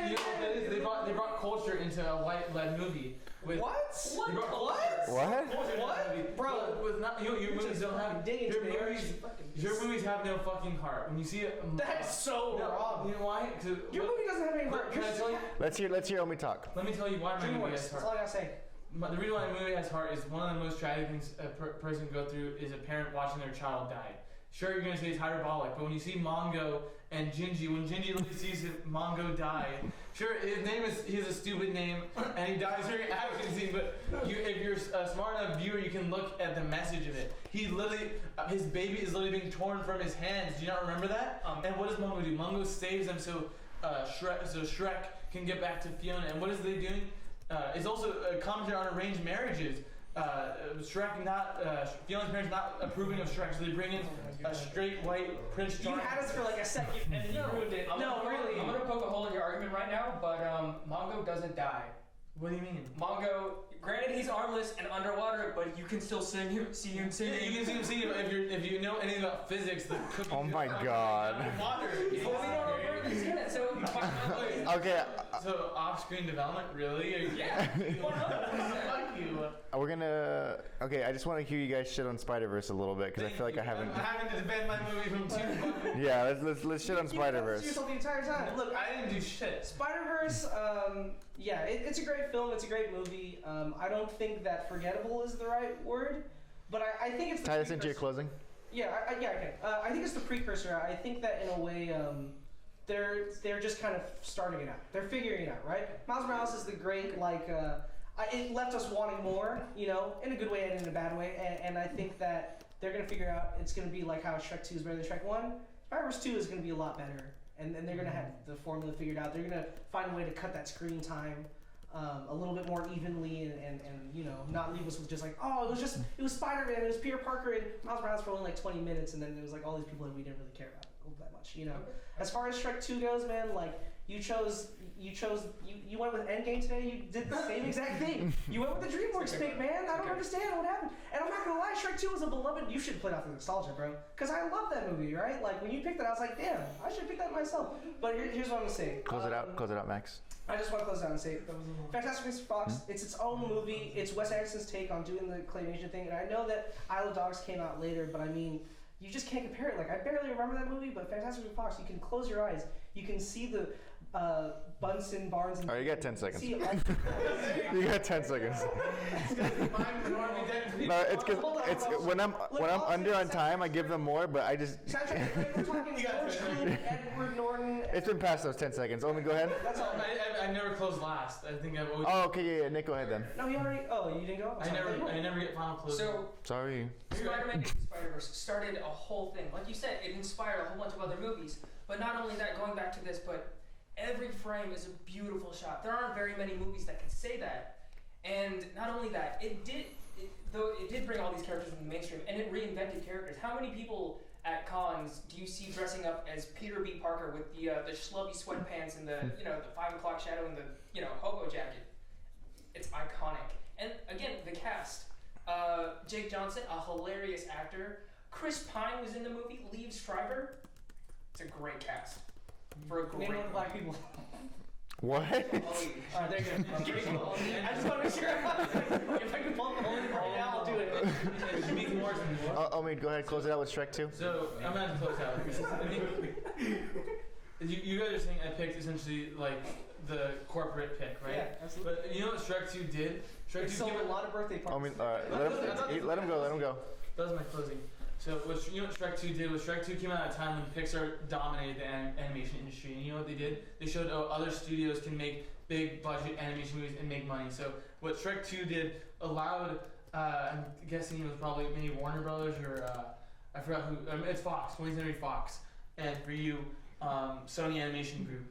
you know what that is? They brought culture into a white-led movie. With, What? They brought culture. What? Culture into What? a movie. Bro. With not, your movies don't have. Your movies have no fucking heart. When you see it, That's so no, wrong. You know why? Your movie doesn't have any heart. Can I tell you? Let's hear Omi talk. Let me tell you why my movie DreamWorks. has That's heart. all I gotta say. The reason why a movie has heart is one of the most tragic things a person can go through is a parent watching their child die. Sure, you're gonna say it's hyperbolic, but when you see Mongo and Gingy, when Gingy literally sees Mongo die, sure, he has a stupid name, and he dies during an action scene, but if you're a smart enough viewer, you can look at the message of it. He literally, his baby is literally being torn from his hands. Do you not remember that? And what does Mongo do? Mongo saves them so Shrek can get back to Fiona. And what is they doing? It's also a commentary on arranged marriages. Fiona's parents not approving of Shrek, so they bring in a straight white Prince You Charming. had us for like a second and then you ruined it. I'm gonna poke a hole in your argument right now, but Mongo doesn't die. What do you mean? Mongo, granted he's armless and underwater, but you can still see him singing. You can see him singing if you know anything about physics. The cookies Oh my God. Water. But we don't know where he's in it, so Okay, So off-screen development, really? yeah, 100%. Fuck you. we're gonna. Okay, I just want to hear you guys shit on Spider-Verse a little bit because I feel like I haven't. I'm having to defend my movie from two fucking. Yeah, let's shit on You Spider-Verse. yourself the entire time. Look, I didn't do shit. Spider-Verse, yeah, it's a great film. It's a great movie. I don't think that forgettable is the right word, but I think it's the Tie this into your precursor. closing. Yeah, I can. I think it's the precursor. I think that in a way, they're just kind of starting it out. They're figuring it out, right? Miles Morales is the great it left us wanting more, in a good way and in a bad way. And I think that they're gonna figure out it's gonna be like how Shrek 2 is better than Shrek 1. Spider-Verse 2 is gonna be a lot better, and they're gonna have the formula figured out. They're gonna find a way to cut that screen time a little bit more evenly, and not leave us with just like, oh, it was Spider-Man, it was Peter Parker, and Miles Morales for only like 20 minutes, and then there was like all these people that we didn't really care about that much, As far as Shrek 2 goes, man, like you went with Endgame today. You did the same exact thing. You went with the DreamWorks pick, man. I don't understand what happened. And I'm not gonna lie, Shrek 2 was a beloved. You should play off the nostalgia, bro. Cause I love that movie, right? Like when you picked it, I was like, damn, I should pick that myself. But here's what I'm gonna say. Close it out, Max. I just want to close out and say, Fantastic Mr. Fox, it's its own movie. It's Wes Anderson's take on doing the claymation thing. And I know that Isle of Dogs came out later, but I mean, you just can't compare it. Like, I barely remember that movie, but Fantastic Mr. Fox, you can close your eyes. You can see the Bunsen, Barnes, and... All right, you got 10 seconds. See You got 10 seconds. No, it's because it's when I'm under on time, I give them more, but I just. We're talking George Clooney, Edward Norton... It's been past those 10 seconds. Only go ahead. That's all. I never closed last. I think I've always. Oh, okay, yeah. Nick, go ahead then. No, you already... Oh, you didn't go? I never get final close. So Sorry. Spider-Man Into the Spider-Verse started a whole thing. Like you said, it inspired a whole bunch of other movies. But not only that, going back to this, but every frame is a beautiful shot. There aren't very many movies that can say that. And not only that, it did bring all these characters in the mainstream, and it reinvented characters. How many people at cons do you see dressing up as Peter B. Parker with the schlubby sweatpants and the the 5 o'clock shadow and the hobo jacket? It's iconic. And again, the cast. Jake Johnson, a hilarious actor. Chris Pine was in the movie. Liev Schreiber. It's a great cast. For a great Name one of the black people. What? Alright, there you go. I just want to make sure. If I can pull up the whole thing right now, I'll do it. It should be more than more. I mean, go ahead, close it out with Shrek 2. So I'm gonna have to close out. I think you guys are saying I picked essentially like the corporate pick, right? Yeah, absolutely. But you know what Shrek 2 did? Shrek 2 It sold came a out. lot of birthday I parties. mean, let him go. That was my closing. So you know what Shrek 2 did was Shrek 2 came out at a time when Pixar dominated the animation industry, and you know what they did? They showed other studios can make big budget animation movies and make money. So what Shrek 2 did allowed, I'm guessing it was probably maybe Warner Brothers or I forgot who. It's Fox, 20th Century Fox, and for you, Sony Animation Group.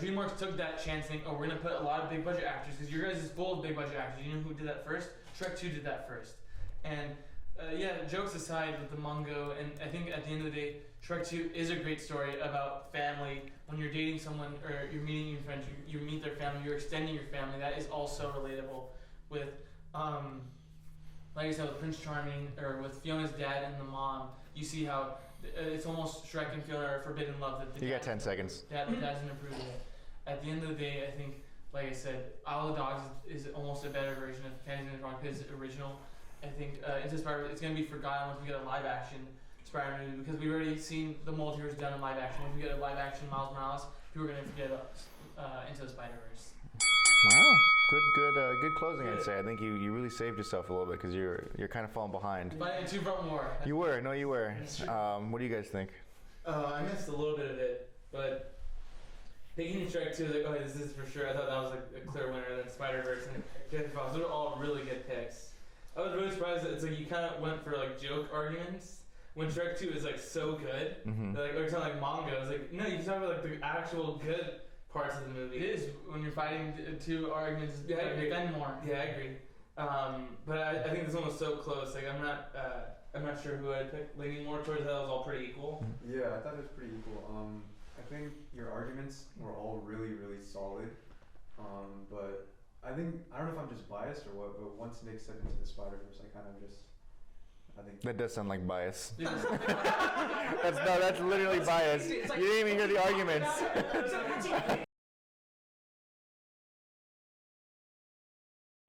DreamWorks took that chance, saying, "Oh, we're gonna put a lot of big budget actors because your guys is full of big budget actors." You know who did that first? Shrek 2 did that first, and. Yeah, jokes aside with the Mungo, and I think at the end of the day, Shrek 2 is a great story about family. When you're dating someone or you're meeting your friends, you meet their family, you're extending your family. That is also relatable with, like I said, with Prince Charming or with Fiona's dad and the mom. You see how it's almost Shrek and Fiona are forbidden love. That the You got 10 seconds. Dad doesn't approve of it. At the end of the day, I think, like I said, Isle of Dogs is almost a better version of Panties in the Rock because it's original. I think Into Spider it's going to be forgotten once we get a live action Spider-Man movie because we've already seen the multiverse done in live action. Once we get a live action Miles Morales, people are going to forget about Into the Spider-Verse. Wow, good closing. I'd say. I think you really saved yourself a little bit because you're kind of falling behind. But I 2 brought more. You were. What do you guys think? I missed a little bit of it, but picking Shrek 2, like, okay, this is for sure. I thought that was like a clear winner. Then Spider-Verse and Fantastic Fox, those are all really good picks. I was really surprised that it's like you kind of went for like joke arguments when Shrek 2 is like so good. Mm-hmm. Like or something like manga. It's like no, you talk about like the actual good parts of the movie. It is when you're fighting 2 arguments. Yeah, I defend more. Yeah, I agree. But I think this one was so close. Like I'm not sure who I'd pick. Leaning more towards that was all pretty equal. Yeah, I thought it was pretty equal. I think your arguments were all really, really solid. But I don't know if I'm just biased or what, but once Nick said Into the Spider-Verse, I think. That does sound like bias. That's literally bias. You didn't even hear the arguments.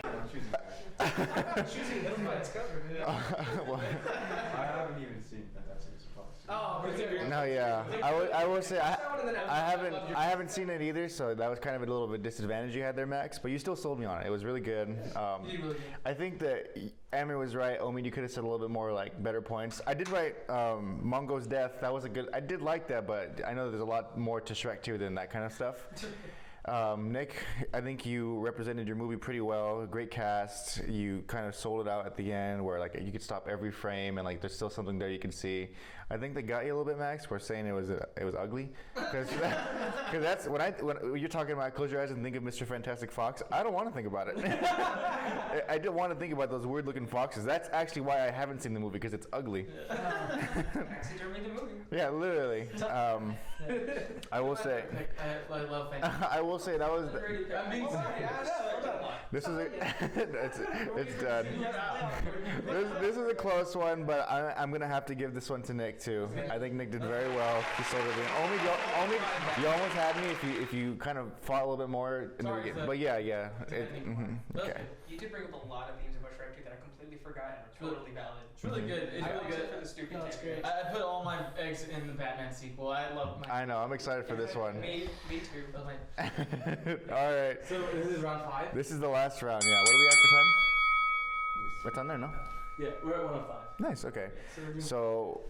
I'm choosing that. Choosing him by its cover. Well, I haven't even seen Fantastic Fox. Oh, no, yeah. I will say I haven't seen it either, so that was kind of a little bit disadvantage you had there, Max. But you still sold me on it. It was really good. You did really good. I think that Amir was right. Omi, you could have said a little bit more like better points. I did write Mungo's death. That was a good. I did like that, but I know there's a lot more to Shrek 2 than that kind of stuff. Nick, I think you represented your movie pretty well. Great cast. You kind of sold it out at the end, where like you could stop every frame and like there's still something there you can see. I think they got you a little bit, Max. We're saying it was ugly, because that's when you're talking about close your eyes and think of Mr. Fantastic Fox. I don't want to think about it. I don't want to think about those weird looking foxes. That's actually why I haven't seen the movie, because it's ugly. Taxidermy the movie. Yeah, literally. I will say. I love Fantastic. I will say that was. I'm being This is it's done. This is a close one, but I'm gonna have to give this one to Nick too. I think Nick did very well. He sold it in. Only you almost had me if you kind of fought a little bit more in the beginning. But yeah. Okay. You did bring up a lot of themes about Shrek 2 that I completely forgot and are totally valid. It's really good. It's I really was good. for the stupid No, it's campaign. great. I put all my eggs in the Batman sequel. I love my. I know. I'm excited for this one. Me too. That was my- All right. So this is round 5. This is the last round. Yeah. What do we have for time? What's on there? No. Yeah, we're at 105. Nice. Okay. So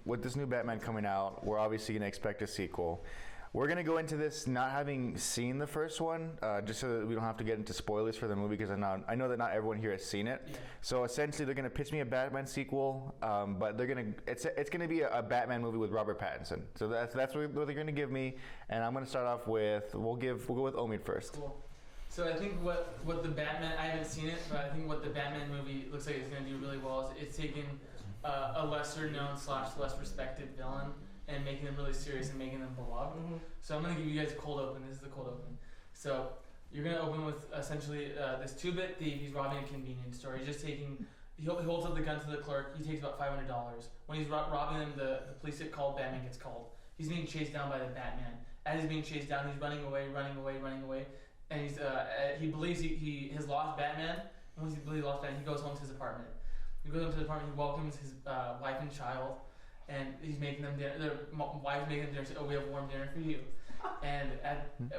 with this new Batman coming out, we're obviously gonna expect a sequel. We're gonna go into this not having seen the first one, just so that we don't have to get into spoilers for the movie, because I know that not everyone here has seen it. Yeah. So essentially, they're gonna pitch me a Batman sequel, but it's gonna be a Batman movie with Robert Pattinson. So that's what they're gonna give me, and I'm gonna start off with we'll go with Omid first. Cool. So I think what the Batman, I haven't seen it, but I think what the Batman movie looks like it's going to do really well is it's taking a lesser known / less respected villain and making them really serious and making them beloved. Mm-hmm. So I'm going to give you guys a cold open. This is the cold open. So you're going to open with essentially this 2-bit thief. He's robbing a convenience store. He's just taking, he holds up the gun to the clerk. He takes about $500. When he's robbing them, the police get called. Batman gets called. He's being chased down by the Batman. As he's being chased down, he's running away, and he believes he has lost Batman. And once he believes he lost Batman, he goes home to his apartment. He goes home to his apartment. He welcomes his wife and child, and he's making them dinner. Their wife's making them dinner. Says, "Oh, we have warm dinner for you." And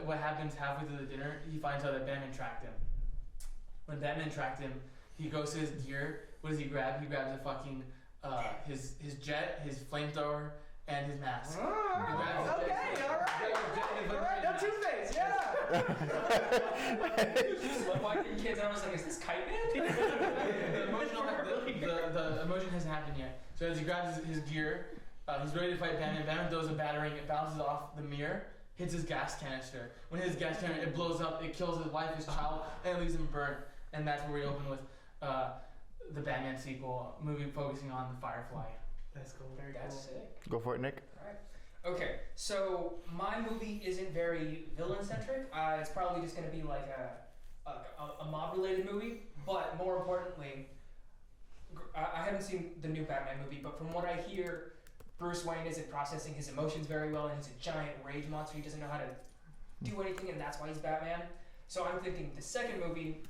what happens halfway through the dinner, he finds out that Batman tracked him. When Batman tracked him, he goes to his gear. What does he grab? He grabs a fucking his jet, his flamethrower, and his mask. Okay, all right. No Two-Face, yeah. Like watching kids, I was like, is this Kite Man? the emotion hasn't happened yet. So as he grabs his gear, he's ready to fight Batman. Batman throws a battering, it bounces off the mirror, hits his gas canister. When it hits his gas canister, it blows up, it kills his wife, his child, and it leaves him burnt. And that's where we open with the Batman sequel, movie focusing on the Firefly. That's cool. Very That's cool. sick. Go for it, Nick. Okay, so my movie isn't very villain-centric. It's probably just going to be like a mob-related movie. But more importantly, I haven't seen the new Batman movie, but from what I hear, Bruce Wayne isn't processing his emotions very well, and he's a giant rage monster. He doesn't know how to do anything, and that's why he's Batman. So I'm thinking the second movie,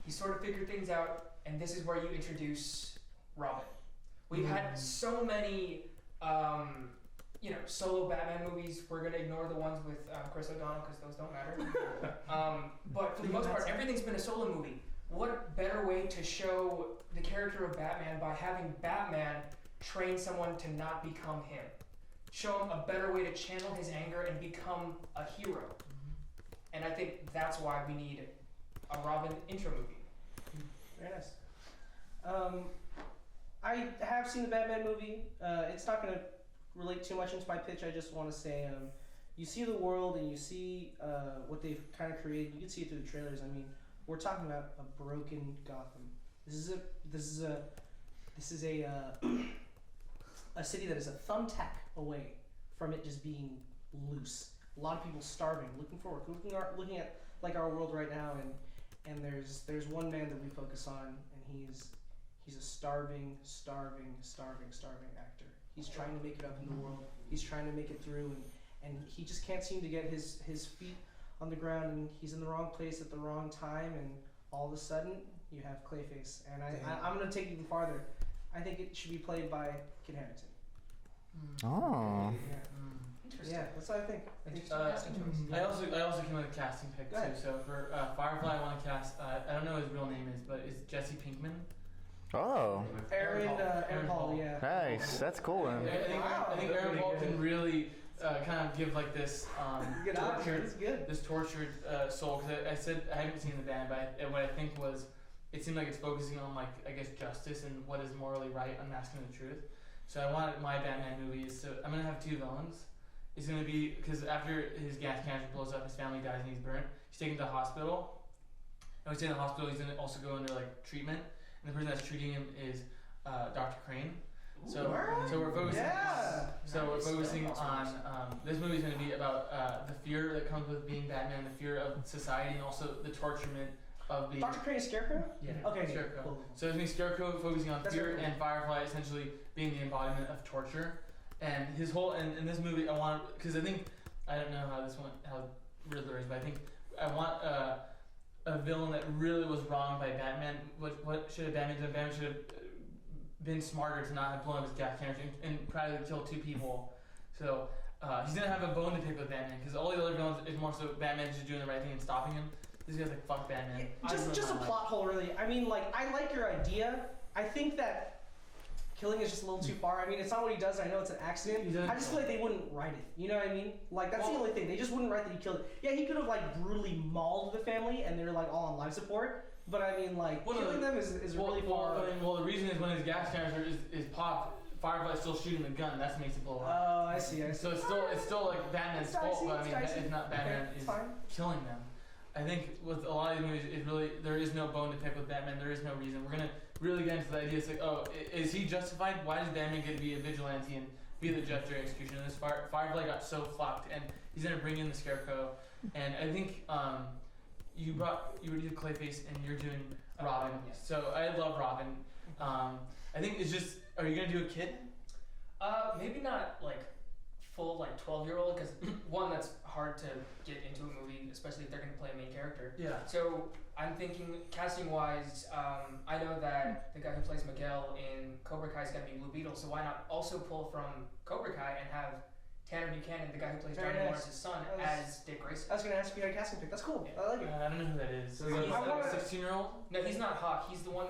he sort of figured things out, and this is where you introduce Robin. We've had so many solo Batman movies. We're gonna ignore the ones with Chris O'Donnell because those don't matter. But for the most part, everything's been a solo movie. What better way to show the character of Batman by having Batman train someone to not become him? Show him a better way to channel his anger and become a hero. And I think that's why we need a Robin intro movie. Very nice. I have seen the Batman movie. It's not going to relate too much into my pitch. I just want to say, you see the world and you see what they've kind of created. You can see it through the trailers. I mean, we're talking about a broken Gotham. This is a city that is a thumbtack away from it just being loose. A lot of people starving, looking at like our world right now, and there's one man that we focus on, and he's a starving actor. He's trying to make it up in the world. He's trying to make it through, and he just can't seem to get his feet on the ground, and he's in the wrong place at the wrong time, and all of a sudden you have Clayface. And I'm going to take it even farther. I think it should be played by Kit Harington. Oh. Yeah, that's what I think. I also came with a casting pick too. So for Firefly, I want to cast. I don't know what his real name is, but it's Jesse Pinkman. Oh. Aaron Paul, yeah. Nice. That's cool. Man. I think Aaron Paul can really kind of give like this tortured soul. Because I said I haven't seen the band, but what I think was it seemed like it's focusing on like I guess justice and what is morally right, unmasking the truth. So I wanted my Batman movie is I'm gonna have two villains. It's gonna be because after his gas canister blows up, his family dies and he's burnt. He's taken to the hospital. And when he's in the hospital, he's gonna also go under like treatment. And the person that's treating him is Dr. Crane. So we're focusing. Yeah. We're focusing on this movie is going to be about the fear that comes with being Batman, the fear of society, and also the torturement of being. Dr. Crane is Scarecrow? Yeah. Okay. Scarecrow. Cool. So it's going to be Scarecrow focusing on That's fear, really cool. and Firefly essentially being the embodiment of torture. And his whole in this movie, I want because I think I don't know how Riddler is, but I think I want a villain that really was wronged by Batman. What should have Batman done? Batman should have been smarter to not have blown up his gas canister and probably killed two people. So he's gonna have a bone to pick with Batman because all the other villains is more so Batman just doing the right thing and stopping him. This guy's like fuck Batman. Just a plot hole, really. I mean, like I like your idea. I think that killing is just a little too far. I mean, it's not what he does. I know it's an accident. I just feel like they wouldn't write it. You know what I mean? Like that's the only thing. They just wouldn't write that he killed it. Yeah, he could have like brutally mauled the family and they're like all on life support. But I mean, like killing them is really far. Well, the reason is when his gas canister is popped, Firefly's still shooting the gun. That's what makes it blow up. Oh, I see. So it's still like Batman's fault, but I mean, it's not Batman is killing them. I think with a lot of these movies, there is no bone to pick with Batman. There is no reason. We're gonna really get into the idea. It's like, oh, is he justified? Why does Batman get to be a vigilante and be the judge or executioner? This Firefly got so fucked, and he's gonna bring in the Scarecrow. And I think you did Clayface, and you're doing Robin. Yeah. So I love Robin. I think it's just, are you gonna do a kid? Maybe not like full like 12-year-old because one, that's hard to get into a movie, especially if they're going to play a main character. Yeah. So I'm thinking casting wise, I know that the guy who plays Miguel in Cobra Kai is going to be Blue Beetle, so why not also pull from Cobra Kai and have Tanner Buchanan, the guy who plays Very Johnny nice. Lawrence's son, as Dick Grayson. I was gonna ask you a casting pick. That's cool. I like it. I don't know who that is. So Is he I like wanna- a 16-year-old? No, he's not Hawk. He's the one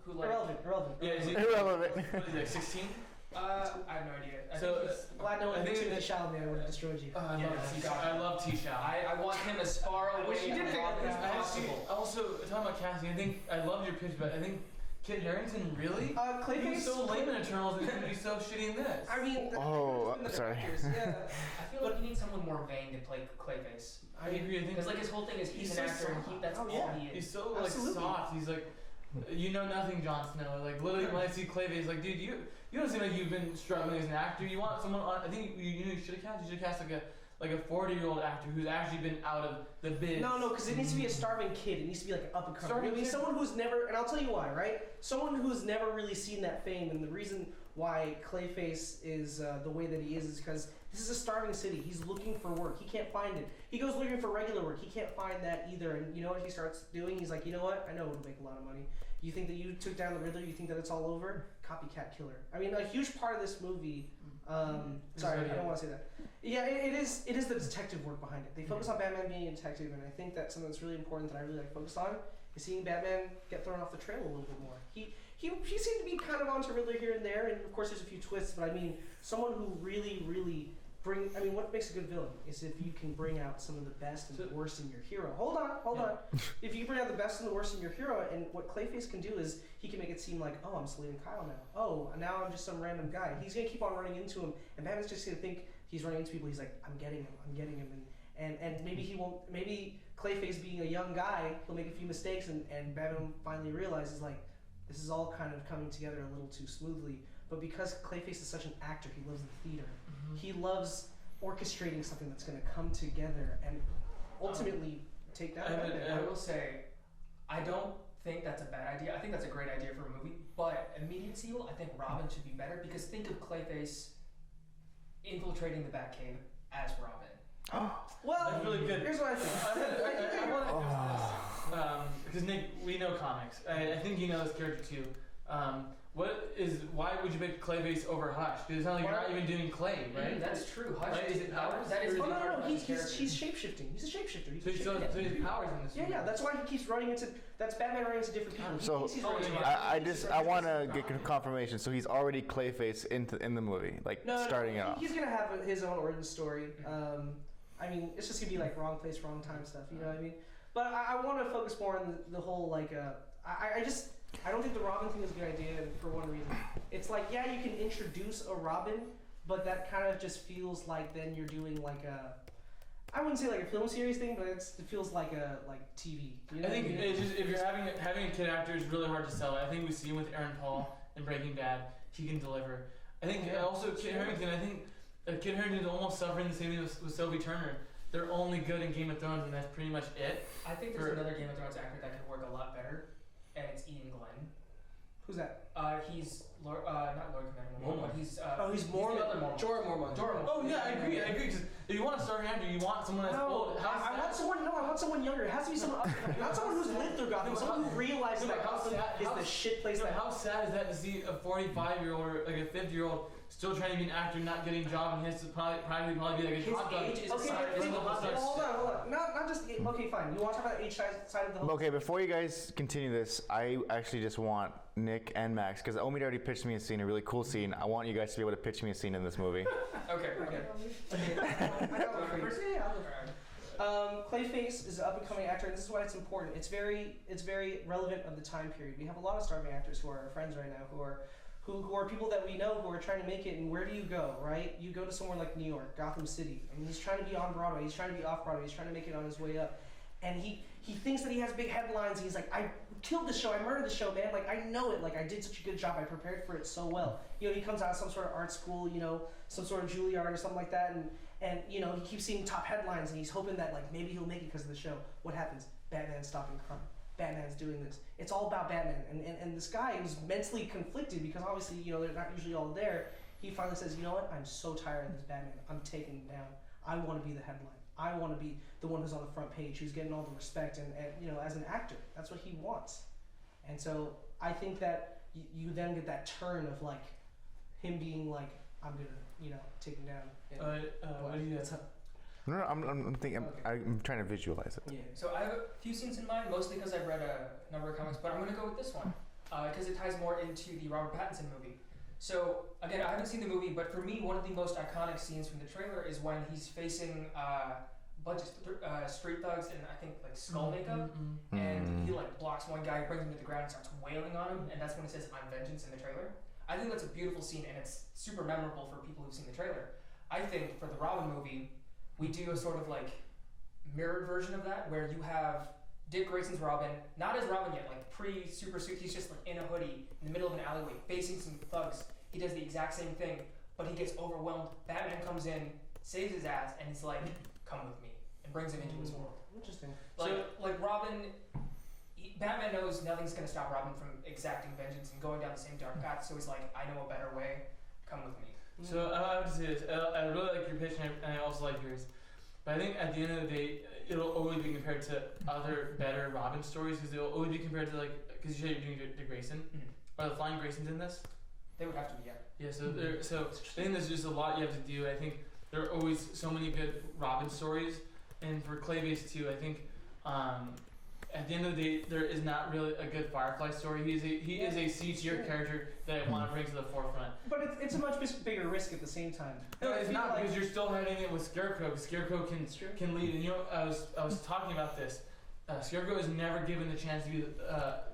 who like. Irrelevant. Yeah, is he? Irrelevant. What is he, like 16? I have no idea. I So, think he's, Glad no one I think thinks it- that Chalamet would have destroyed you. I Yeah, love he T-Shaw. got it. I love T-Shaw. I want him as far I away wish you did from think Robin that. as I possible. actually, also, talking about casting, I think, I love your pitch, but I think Kit Harington, really? He Clayface. was so lame in Eternals and he's gonna be so shitty in this. I mean, Oh, the sorry. directors, yeah. I feel like you need someone more vain to play Clayface. I agree, I think Because like his whole thing is he's He's an so actor and soft. that's Oh, all yeah. he is. he's so like Absolutely. soft. He's like, you know nothing, Jon Snow. Like literally, when I see Clayface, like, dude, you don't seem like you've been struggling as an actor. You want someone on? I think you should have cast. You should cast like a 40-year-old actor who's actually been out of the biz. No, because it needs to be a starving kid. It needs to be like an up and comer. Starving I mean, kid? someone who's never, and I'll tell you why, right? Someone who's never really seen that fame, and the reason why Clayface is the way that he is because this is a starving city. He's looking for work. He can't find it. He goes looking for regular work. He can't find that either. And you know what he starts doing? He's like, you know what? I know it would make a lot of money. You think that you took down the Riddler? You think that it's all over? Copycat killer. I mean, a huge part of this movie. Sorry, I don't want to say that. Yeah, it is the detective work behind it. They focus on Batman being a detective, and I think that's something that's really important that I really like focus on is seeing Batman get thrown off the trail a little bit more. He seemed to be kind of onto Riddler here and there, and of course there's a few twists, but I mean, someone who really what makes a good villain is if you can bring out some of the best and the worst in your hero. Hold on. If you bring out the best and the worst in your hero, and what Clayface can do is he can make it seem like, oh, I'm saving Kyle now. Oh, now I'm just some random guy. He's gonna keep on running into him, and Batman's just gonna think he's running into people. He's like, I'm getting him, and maybe he won't. Maybe Clayface being a young guy, he'll make a few mistakes, and Batman finally realizes like this is all kind of coming together a little too smoothly. But because Clayface is such an actor, he loves the theater. He loves orchestrating something that's going to come together and ultimately take down Batman. I will say, I don't think that's a bad idea. I think that's a great idea for a movie. But immediate sequel, I think Robin should be better because think of Clayface infiltrating the Batcave as Robin. Well, That's really good. Here's what I think. I want to because Nick, we know comics. I think you know this character too. Why would you pick Clayface over Hush? Because it's not like you're not even doing Clay, right? That's true. Hush Right, is it powers? That is Oh, really hard no, about his he's character. shape-shifting. He's a shapeshifter. So he has powers in this. Yeah, movie. that's why he keeps running into. That's Batman running into different people. He So, thinks he's Oh, running yeah. into- I want to get confirmation. So he's already Clayface in the movie, like starting out. He's gonna have his own origin story. I mean, it's just gonna be like wrong place, wrong time stuff. You know what I mean? But I want to focus more on the whole like. I don't think the Robin thing is a good idea for one reason. It's like, yeah, you can introduce a Robin, but that kind of just feels like then you're doing like I wouldn't say like a film series thing, but it feels like TV. You know I think what mean? it's just if you're having a kid actor is really hard to sell. I think we see him with Aaron Paul in Breaking Bad. He can deliver. I think also Kit Harington. I think Kit Harington's almost suffering the same thing with Sophie Turner. They're only good in Game of Thrones, and that's pretty much it. I think there's another Game of Thrones actor that could work a lot better, and it's Ian Glenn. Who's that? He's not Lord Commander Mormont, but he's He's Mormon. the other Mormont. Jorah Mormont. Oh yeah, I agree. Because if you want a starving actor, you want someone that's old. I want someone younger. It has to be someone, not someone who's lived through Gotham. Someone who realizes that Gotham is the shit place. How sad is that to see a 45-year-old or like a 50-year-old still trying to be an actor, not getting a job, and he has to probably be like a His hot dog. age is Okay, aside from the hot dog. hold on. Not just okay, fine. You want to talk about the age side of the whole? Okay, before you guys continue this, I actually just want Nick and Max, because Omid already pitched me a scene, a really cool scene. I want you guys to be able to pitch me a scene in this movie. Okay. I got one for you. Clayface is an up-and-coming actor, and this is why it's important. It's very relevant of the time period. We have a lot of starving actors who are our friends right now, who are people that we know who are trying to make it. And where do you go, right? You go to somewhere like New York, Gotham City, and he's trying to be on Broadway. He's trying to be off Broadway. He's trying to make it on his way up, and he thinks that he has big headlines. He's like, I killed the show. I murdered the show, man. Like, I know it. Like, I did such a good job. I prepared for it so well. You know, he comes out of some sort of art school, you know, some sort of Juilliard or something like that, and you know, he keeps seeing top headlines, and he's hoping that like maybe he'll make it because of the show. What happens? Batman's stopping crime. Batman's doing this. It's all about Batman, and this guy who's mentally conflicted because obviously, you know, they're not usually all there. he finally says, you know what? I'm so tired of this Batman. I'm taking it down. I want to be the headline. I want to be the one who's on the front page, who's getting all the respect, and you know, as an actor, that's what he wants. And so I think that you then get that turn of like him being like, I'm gonna, you know, take him down. And What do you guys have? No, I'm thinking. Okay. I'm trying to visualize it. yeah. So I have a few scenes in mind, mostly because I've read a number of comics, but I'm going to go with this one because it ties more into the Robert Pattinson movie. So again, I haven't seen the movie, but for me, one of the most iconic scenes from the trailer is when he's facing a bunch of street thugs in, I think, like skull makeup, and he like blocks one guy, brings him to the ground, and starts wailing on him, and that's when he says "I'm vengeance" in the trailer. I think that's a beautiful scene, and it's super memorable for people who've seen the trailer. I think for the Robin movie, we do a sort of like mirrored version of that, where you have Dick Grayson's Robin, not as Robin yet, like pre-super suit. He's just like in a hoodie in the middle of an alleyway, facing some thugs. He does the exact same thing, but he gets overwhelmed. Batman comes in, saves his ass, and he's like, "Come with me," and brings him into his world. Interesting. Like Robin, Batman knows nothing's gonna stop Robin from exacting vengeance and going down the same dark path. So he's like, "I know a better way. Come with me." So I would say this. I really like your pitch, and I also like yours. But I think at the end of the day, it'll always be compared to other better Robin stories, because it'll always be compared to, like, because you said you're doing Dick Grayson. Are the Flying Graysons in this? They would have to be, yeah. Yeah. So I think there's just a lot you have to do. I think there are always so many good Robin stories, and for Clayface too. I think at the end of the day, there is not really a good Firefly story. He is a C-tier character that I want to bring to the forefront. But it's a much bigger risk at the same time. No, I it's feel not, like- because you're still having it with Scarecrow. Scarecrow can lead, and you know, I was talking about this. Scarecrow is never given the chance to be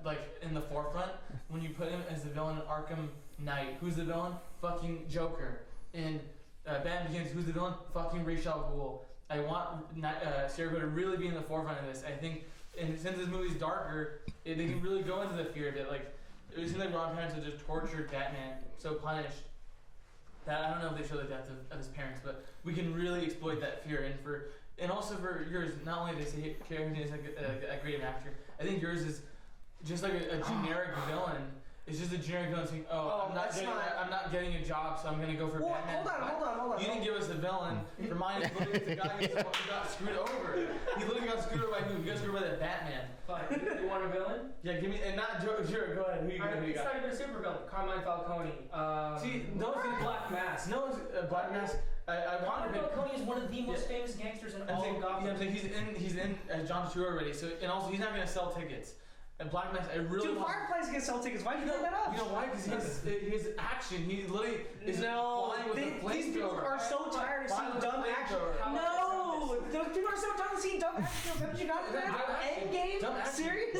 like in the forefront. When you put him as the villain in Arkham Knight, who's the villain? Fucking Joker. In Batman Begins, who's the villain? Fucking Ra's al Ghul. I want Scarecrow to really be in the forefront of this. I think, and since this movie's darker, they can really go into the fear of it. Like, it seems like Ron Parents had just tortured Batman, so punished that I don't know if they show the death of his parents, but we can really exploit that fear. And also for yours, not only do they say Karen is a great actor, I think yours is just like a generic villain. It's just a generic villain saying, I'm not getting a job, so I'm gonna go for Batman. Hold on. You didn't give us a villain. For mine, it's literally the guy who got screwed over. He literally got screwed over by who? He got screwed over by that Batman. Fine. You want a villain? Yeah, give me, and not sure. Go ahead. Who you It's got? not even a super villain. Carmine Falcone. See, no one's gonna Black Mask. No one's Black Mask. I want Carmine to pick. Falcone is one of the most famous gangsters in all of Gotham. I'm saying he's in John Stewart already. So, and also he's not gonna sell tickets. And Black Mask, I really Dude, want. Firefly's gonna sell tickets. Why'd you bring that up? You know why? Because his action, he literally is flying with a flamethrower. These people are so tired of seeing Flying with a dumb action. flamethrower. No, those people are so tired of seeing dumb action. Haven't you got that? Endgame? Dumb action. Serious?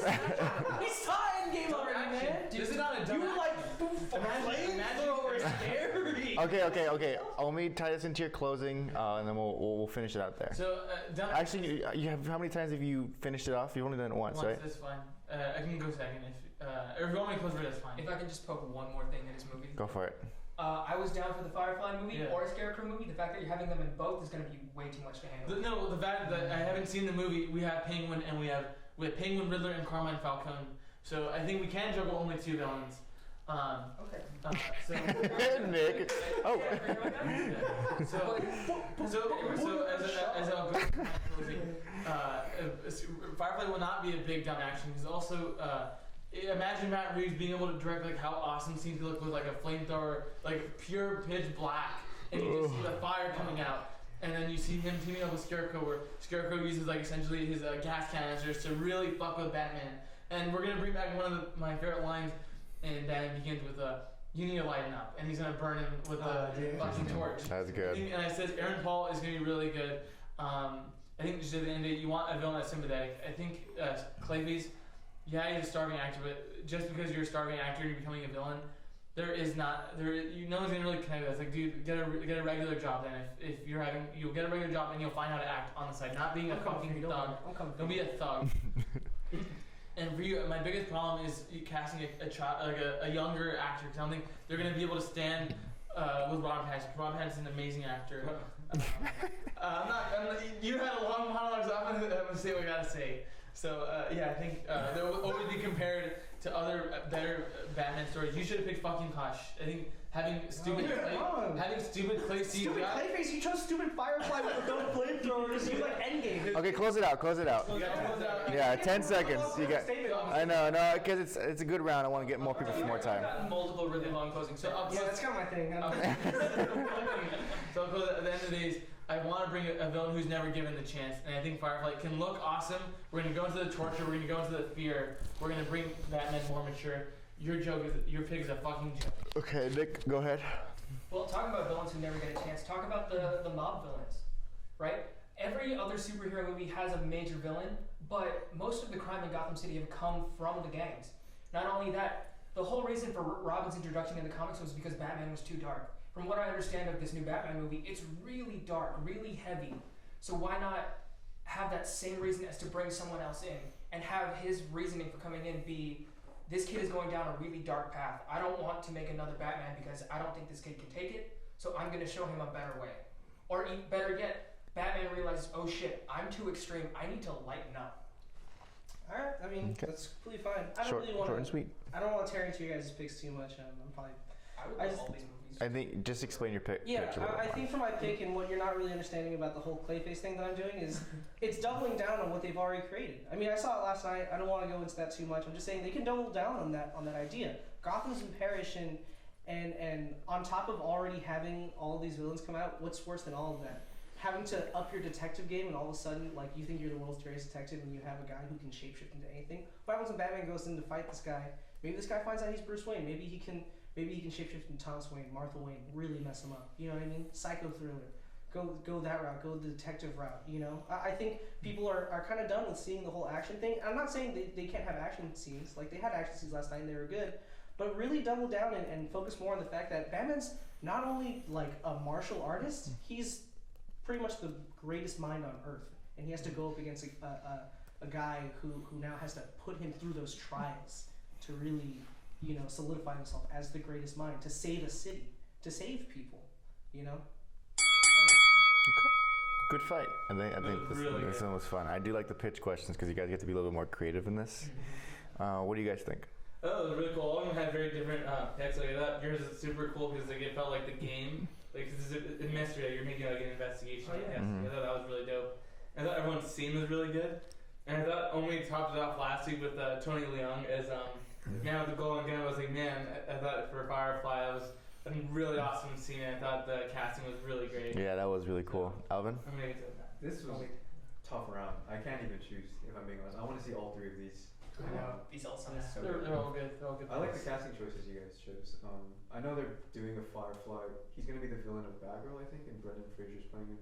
We saw Endgame Dumb already, action. man. This is not a dumb You were action. like, flamethrower scary. Okay. Let me tie this into your closing, and then we'll finish it out there. So, dumb Actually, you have how many times have you finished it off? You've only done it once, right? That's fine. I can go second or if you want me to close it, that's fine. If I can just poke one more thing in his movie. Go for it. I was down for the Firefly movie Yeah. or a Scarecrow movie. The fact that you're having them in both is going to be way too much to handle. The fact that I haven't seen the movie, we have Penguin and we have Penguin, Riddler, and Carmine Falcone. So I think we can juggle only two villains. Okay. So Nick. Oh. yeah. So as I'll go to my closing, Firefly will not be a big dumb action. Because also, imagine Matt Reeves being able to direct like how awesome scenes could look with like a flamethrower, like pure pitch black, and you just see the fire coming out. And then you see him teaming up with Scarecrow, where Scarecrow uses like essentially his gas canisters to really fuck with Batman. And we're gonna bring back one of my favorite lines, and Batman begins with "You need to lighten up," and he's gonna burn him with a fucking torch. That's good. And I said Aaron Paul is gonna be really good. I think just at the end of the day, you want a villain that's sympathetic. I think Clayface, yeah, he's a starving actor, but just because you're a starving actor and you're becoming a villain, no one's gonna really connect with us. Like, dude, get a regular job then. If you'll get a regular job and you'll find how to act on the side, not being a fucking thug. Don't be a thug. And for you, my biggest problem is casting a child, like a younger actor. Because I don't think they're gonna be able to stand with Ron Pattinson. Ron Pattinson's an amazing actor. You had a long monologue, so I'm gonna say what I gotta say. So yeah, I think they will always be compared to other better Batman stories. You should have picked fucking Hush. I think having stupid Clay CGI. Stupid Clayface, you chose stupid Firefly with the dope flamethrowers. You like Endgame. Okay, close it out. Yeah, 10 seconds. You got. I know, no, because it's a good round. I want to get more people for more time. Multiple really long closing statements. Yeah, that's kind of my thing. So at the end of the days, I want to bring a villain who's never given the chance, and I think Firefly can look awesome. We're gonna go into the torture. We're gonna go into the fear. We're gonna bring Batman more mature. Your pick is a fucking joke. Okay, Nick, go ahead. Well, talking about villains who never get a chance, talk about the mob villains, right? Every other superhero movie has a major villain, but most of the crime in Gotham City have come from the gangs. Not only that, the whole reason for Robin's introduction in the comics was because Batman was too dark. From what I understand of this new Batman movie, it's really dark, really heavy. So why not have that same reason as to bring someone else in and have his reasoning for coming in be, this kid is going down a really dark path. I don't want to make another Batman because I don't think this kid can take it, so I'm going to show him a better way. Or better yet, Batman realizes, oh shit, I'm too extreme. I need to lighten up. Alright, I mean, that's completely fine. I don't really want Short and to. sweet. I don't want to tear into your guys' picks too much. I'm probably. I would I love just- all these movies. I think just explain your pick. Yeah, pitch a little I more. think for my pick and what you're not really understanding about the whole Clayface thing that I'm doing is it's doubling down on what they've already created. I mean, I saw it last night. I don't want to go into that too much. I'm just saying they can double down on that idea. Gotham's been parish and on top of already having all of these villains come out, what's worse than all of that? Having to up your detective game and all of a sudden, like, you think you're the world's greatest detective and you have a guy who can shapeshift into anything. What happens when Batman goes in to fight this guy? Maybe this guy finds out he's Bruce Wayne. Maybe he can shapeshift into Thomas Wayne, Martha Wayne, really mess him up. You know what I mean? Psycho thriller. Go that route. Go the detective route. You know, I think people are kind of done with seeing the whole action thing. I'm not saying they can't have action scenes. Like, they had action scenes last night and they were good. But really double down and focus more on the fact that Batman's not only like a martial artist, he's pretty much the greatest mind on earth. And he has to go up against a guy who now has to put him through those trials to really, you know, solidify himself as the greatest mind, to save a city, to save people, you know? Good fight. I think this good. one was fun. I do like the pitch questions because you guys get to be a little bit more creative in this. What do you guys think? Oh, it was really cool. All of them had very different picks. Like that, yours is super cool because like it felt like the game. Like this is a mystery that you're making like an investigation. Oh, yeah. I thought that was really dope. I thought everyone's scene was really good. And I thought Omi topped it off last week with Tony Leung as Man with the Golden Gun. I was like, man, I thought for Firefly it was a really awesome scene. I thought the casting was really great. Yeah, that was really cool. Alvin? I'm gonna get to that. This was a tough round. I can't even choose if I'm being honest. I want to see all three of these. I know. These all sound so They're good. all good. They're all good. I like the casting choices you guys chose. I know they're doing a Firefly. He's gonna be the villain of Batgirl, I think, and Brendan Fraser's playing him.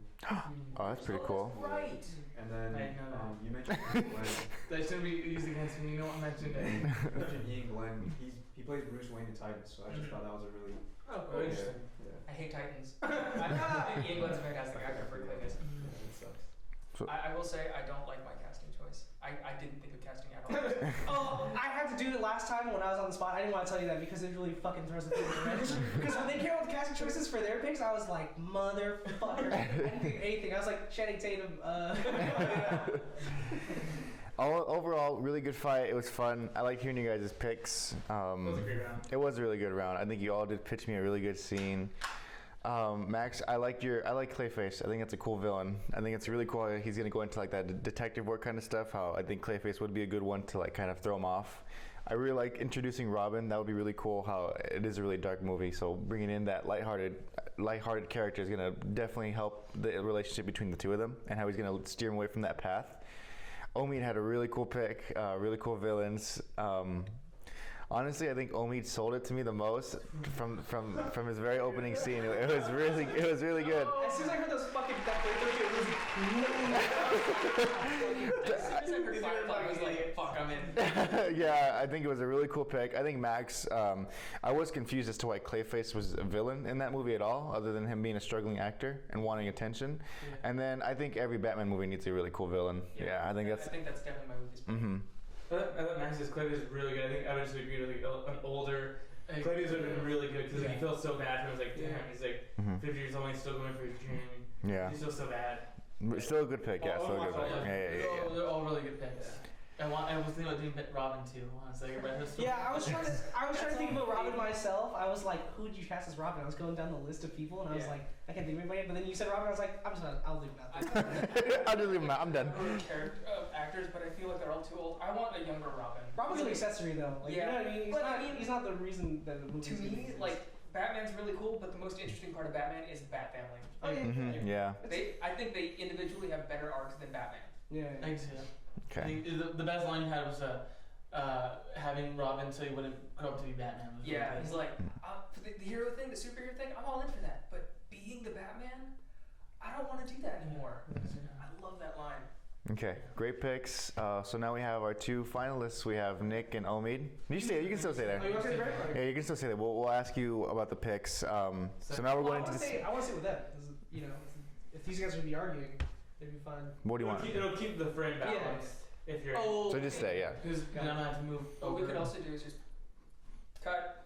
Oh, that's pretty cool. Right. And then I didn't know that. you mentioned Ian Glenn. That shouldn't be used against me. You don't mention it. You mentioned Ian Glenn. He plays Bruce Wayne in Titans, so I just thought that was a really Oh, yeah, interesting. yeah. I hate Titans. I think Ian Glenn's a fantastic actor for Clayface. Yeah, it sucks. I will say I don't like my casting choice. I didn't think of casting at all. Oh, I had to do it last time when I was on the spot. I didn't want to tell you that because it really fucking throws the thing in the wrench. Because when they came out with casting choices for their picks, I was like, motherfucker. I didn't think of anything. I was like, Channing Tatum. Overall, really good fight. It was fun. I like hearing you guys' picks. That was a great round. It was a really good round. I think you all did pitch me a really good scene. Max, I like Clayface. I think that's a cool villain. I think it's really cool how he's gonna go into like that detective work kind of stuff. How I think Clayface would be a good one to like kind of throw him off. I really like introducing Robin. That would be really cool. How it is a really dark movie, so bringing in that lighthearted character is gonna definitely help the relationship between the two of them, and how he's gonna steer him away from that path. Omid had a really cool pick, really cool villains. Honestly, I think Omid sold it to me the most from his very opening scene. It was really good. As soon as I heard those fucking that As soon as I heard Firefly, I was like, fuck, I'm in. Yeah, I think it was a really cool pick. I think Max, I was confused as to why Clayface was a villain in that movie at all, other than him being a struggling actor and wanting attention. Yeah. And then I think every Batman movie needs a really cool villain. Yeah, I think that's. definitely my movie's pick. Mm-hmm. I thought Max's Clayface is really good. I think I would just agree with like an older Clayface would have been really good because he feels so bad for him. He's like, damn, he's like 50 years old and he's still going for his dream. Yeah. He feels so bad. Still a good pick. Yeah, still a good pick. Yeah. They're all really good picks. I was thinking about doing Robin too. Honestly, Yeah, I was trying to think about Robin myself. I was like, who would you cast as Robin? I was going down the list of people, and I was like, I can't think of anybody. But then you said Robin, I was like, I'll leave him out there. I'll just leave him out. I'm done. Actors, but I feel like they're all too old. I want a younger Robin. Robin's an accessory though. Like, you know what I mean? He's not the reason that the movie's To me, like, Batman's really cool, but the most interesting part of Batman is the Bat family. Oh, yeah. Yeah. I think they individually have better arcs than Batman. Yeah. I can see that. I Okay. think the best line you had was having Robin so he wouldn't grow up to be Batman. Was really Yeah, good. he's like, for the hero thing, the superhero thing, I'm all in for that. But being the Batman, I don't want to do that anymore. I love that line. Okay. Great picks. So now we have our 2 finalists. We have Nick and Omid. You can still say that. Oh, you want to say the Yeah, you can still say that. We'll ask you about the picks. So now we're going to I want to say with them. You know, if these guys are gonna be arguing, it'd be fun. What do you want? It'll keep the frame balanced. If you're. Oh. So just say, yeah. Because then I'm gonna have to move. What we over. could also do is just cut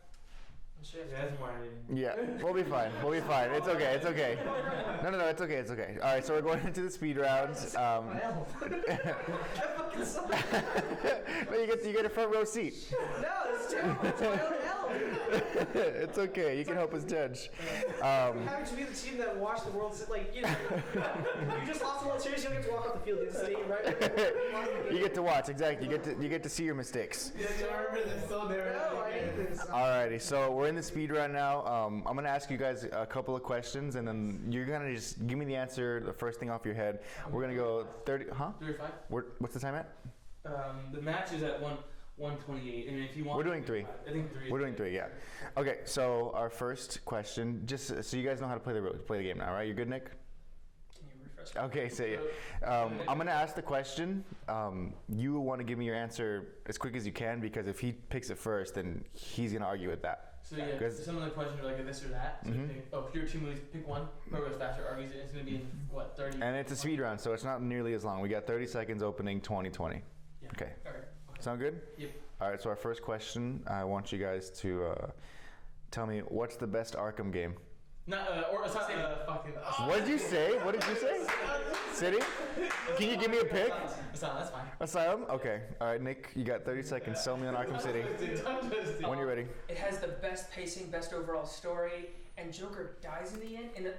and shift. Yeah, that's more editing. Yeah, we'll be fine. We'll be fine. It's okay. It's okay. No, it's okay. It's okay. All right, so we're going into the speed rounds. That fucking sucks. No, you get a front row seat. No, it's terrible. It's my own hell. It's okay. You can help us judge. Having to be the team that watched the world, like, you know, you just lost the World Series, you don't get to walk off the field. You just stay right. You get to watch, exactly. You get to see your mistakes. Yeah, I remember this so there. No, I hate this. Alrighty, so we're in the speed round now. I'm gonna ask you guys a couple of questions, and then you're gonna just give me the answer, the first thing off your head. We're gonna go 30. Huh? 35. What's the time at? The match is at 128, and if you want, We're doing 3. I think 3. We're doing 3, yeah. Okay, so our first question, just so you guys know how to play the game now, right? You good, Nick? Can you refresh? Okay, so yeah. I'm gonna ask the question. You want to give me your answer as quick as you can, because if he picks it first, then he's gonna argue with that. So yeah, some of the questions are like a this or that. So here are 2 movies, pick one. Whoever goes faster argues it. It's gonna be in what 30. And it's a speed round, so it's not nearly as long. We got 30 seconds opening 2020. Yeah. Okay. Okay. Sound good? Yep. All right. So our first question, I want you guys to tell me what's the best Arkham game. Not fucking. What did you say? What did you say? City? Can you give me a pick? That's fine. Asylum? Okay. All right, Nick, you got 30 seconds. Sell me on Arkham City. When you're ready. It has the best pacing, best overall story, and Joker dies in the end in an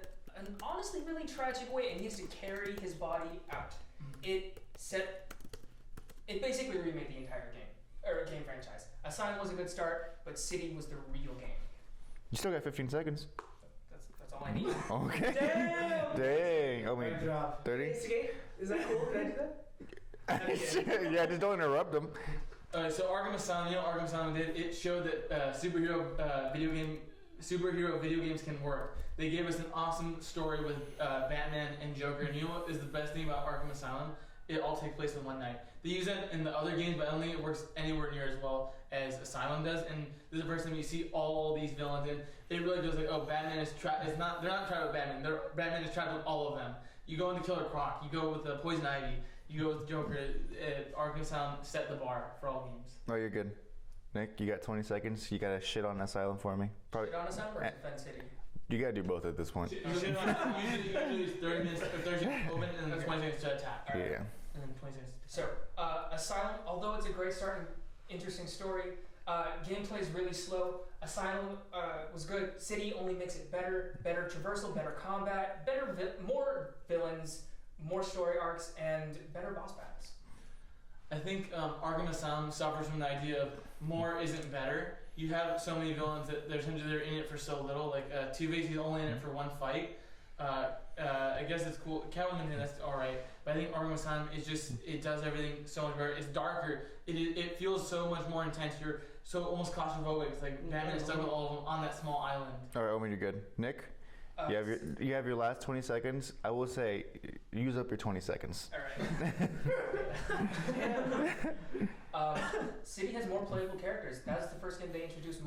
honestly really tragic way and needs to carry his body out. It basically remade the entire game franchise. Asylum was a good start, but City was the real game. You still got 15 seconds. That's all I need. Okay. Damn. Dang. Oh, wait. 30? Is that cool? Can I do that? Yeah, just don't interrupt them. So Arkham Asylum, you know what Arkham Asylum did? It showed that superhero video games can work. They gave us an awesome story with Batman and Joker. And you know what is the best thing about Arkham Asylum? It all takes place in one night. They use that in the other games, but I don't think it works anywhere near as well as Asylum does. And this is the first time you see all these villains, and it really goes like, oh, Batman is trapped. They're not trapped with Batman. Batman is trapped with all of them. You go into Killer Croc. You go with Poison Ivy. You go with Joker. Arkham Asylum set the bar for all games. No, you're good. Nick, you got 20 seconds. You got to shit on Asylum for me. Shit on Asylum or Defend City? You got to do both at this point. Usually it's 30 minutes, or 30 seconds open, and then 20 seconds to attack. Yeah. And then 20 seconds. So, Asylum, although it's a great start and interesting story, gameplay is really slow. Asylum was good. City only makes it better traversal, better combat, more villains, more story arcs, and better boss battles. I think Arkham Asylum suffers from the idea of more isn't better. You have so many villains that they're in it for so little. Like Two-Face, he's only in it for one fight. I guess it's cool. Catwoman, that's alright. But I think Arkham Asylum is just, it does everything so much better. It's darker. It feels so much more intense. You're so almost claustrophobic. It's like Batman is stuck with all of them on that small island. All right, Omen, you're good. Nick, you have your last 20 seconds. I will say, use up your 20 seconds. Alright. City has more playable characters. That was the first game they introduced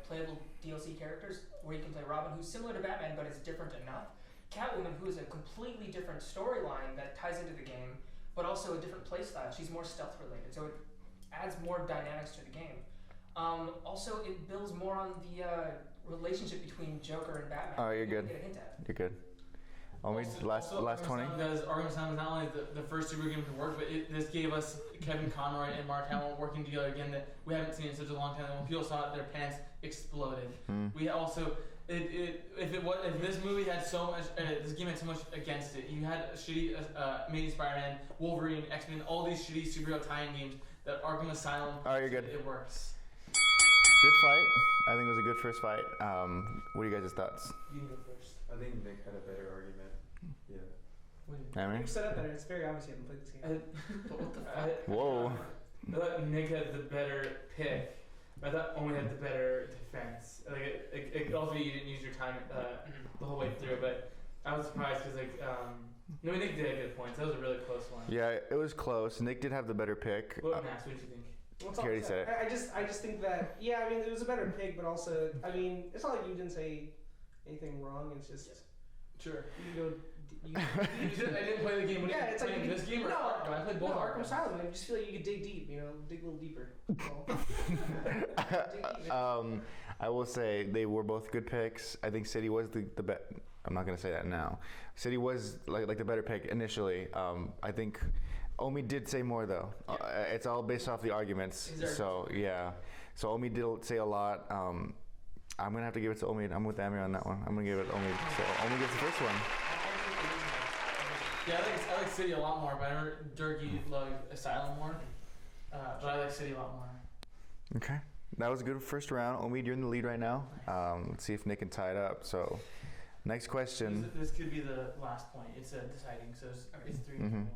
playable DLC characters where you can play Robin, who's similar to Batman, but it's different enough. Catwoman, who is a completely different storyline that ties into the game, but also a different playstyle. She's more stealth related, so it adds more dynamics to the game. Also, it builds more on the relationship between Joker and Batman. Oh, you're good. Get a hint at. You're good. Only last 20. Because Arkham Asylum is not only the first super game to work, but this gave us Kevin Conroy and Mark Hamill working together again that we haven't seen in such a long time. When people saw it, their pants exploded. We also, if this movie had so much, this game had so much against it. You had shitty Amazing Spider-Man, Wolverine, X-Men, all these shitty superhero tie-in games. That Arkham Asylum. Oh, you're good. It works. Good fight. I think it was a good first fight. What are you guys' thoughts? You can go first. I think Nick had a better argument. Yeah. I mean, You set up better. It's very obvious you haven't played this game. What the fuck? whoa. I thought Nick had the better pick. I thought Owen had the better defense. Like it also you didn't use your time the whole way through, but I was surprised because no, Nick did have good points. That was a really close one. Yeah, it was close. Nick did have the better pick. What Max? What did you think? What's He already said it. I just think that I mean it was a better pick, but also I mean it's not like you didn't say anything wrong. It's just Sure. you can go. I didn't play the game. When Yeah, it's like playing you this can- game or no, Arkham? I played both Arkham Arkham. Asylum. I just feel like you could dig deep. Dig a little deeper. Dig deep. I will say they were both good picks. I think City was the bet. I'm not gonna say that now. City was like the better pick initially. I think Omi did say more though. It's all based off the arguments. So yeah. So Omi did say a lot. I'm gonna have to give it to Omi. I'm with Amir on that one. I'm gonna give it to Omi. So Omi gets the first one. Yeah, I like City a lot more, but I remember Durkee loved Asylum more. But I like City a lot more. Okay. That was a good first round. Omi, you're in the lead right now. Let's see if Nick can tie it up. So, next question. This could be the last point. It's deciding, so it's 3 Mhm.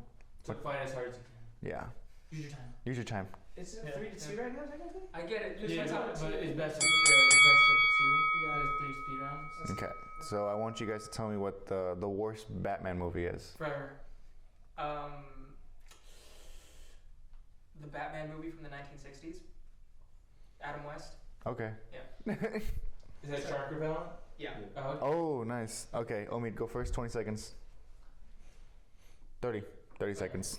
So fight as hard as you can. Yeah. Use your time. Use your time. It's Yeah. 3-2 right now, technically. I get it. Yeah, Just but it's best of two. Yeah. There's 3 speed rounds. Okay. So I want you guys to tell me what the worst Batman movie is. Forever. The Batman movie from the 1960s. Adam West. Okay. Is that shark repellent? Yeah. Oh, Oh, nice. Okay, Omi, go first. 20 seconds. 30 seconds.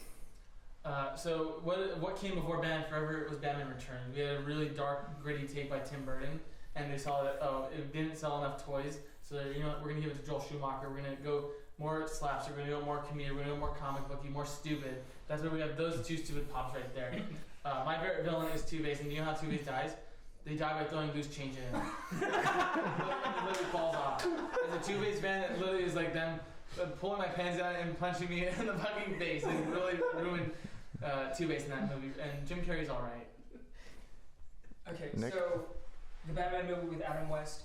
So what came before Batman Forever was Batman Returns. We had a really dark, gritty take by Tim Burton, and they saw that it didn't sell enough toys. So you know what, we're gonna give it to Joel Schumacher. We're gonna go more slapstick. We're gonna go more comedic. We're gonna go more comic booky, more stupid. That's where we have those two stupid pops right there. My favorite villain is Two-Face, and do you know how Two-Face dies? They die by throwing loose change in him. It literally falls off. As a Two-Face fan, it literally is like them pulling my pants down and punching me in the fucking face. It really ruined Two-Face in that movie. And Jim Carrey's alright. Okay, Nick? so the Batman movie with Adam West.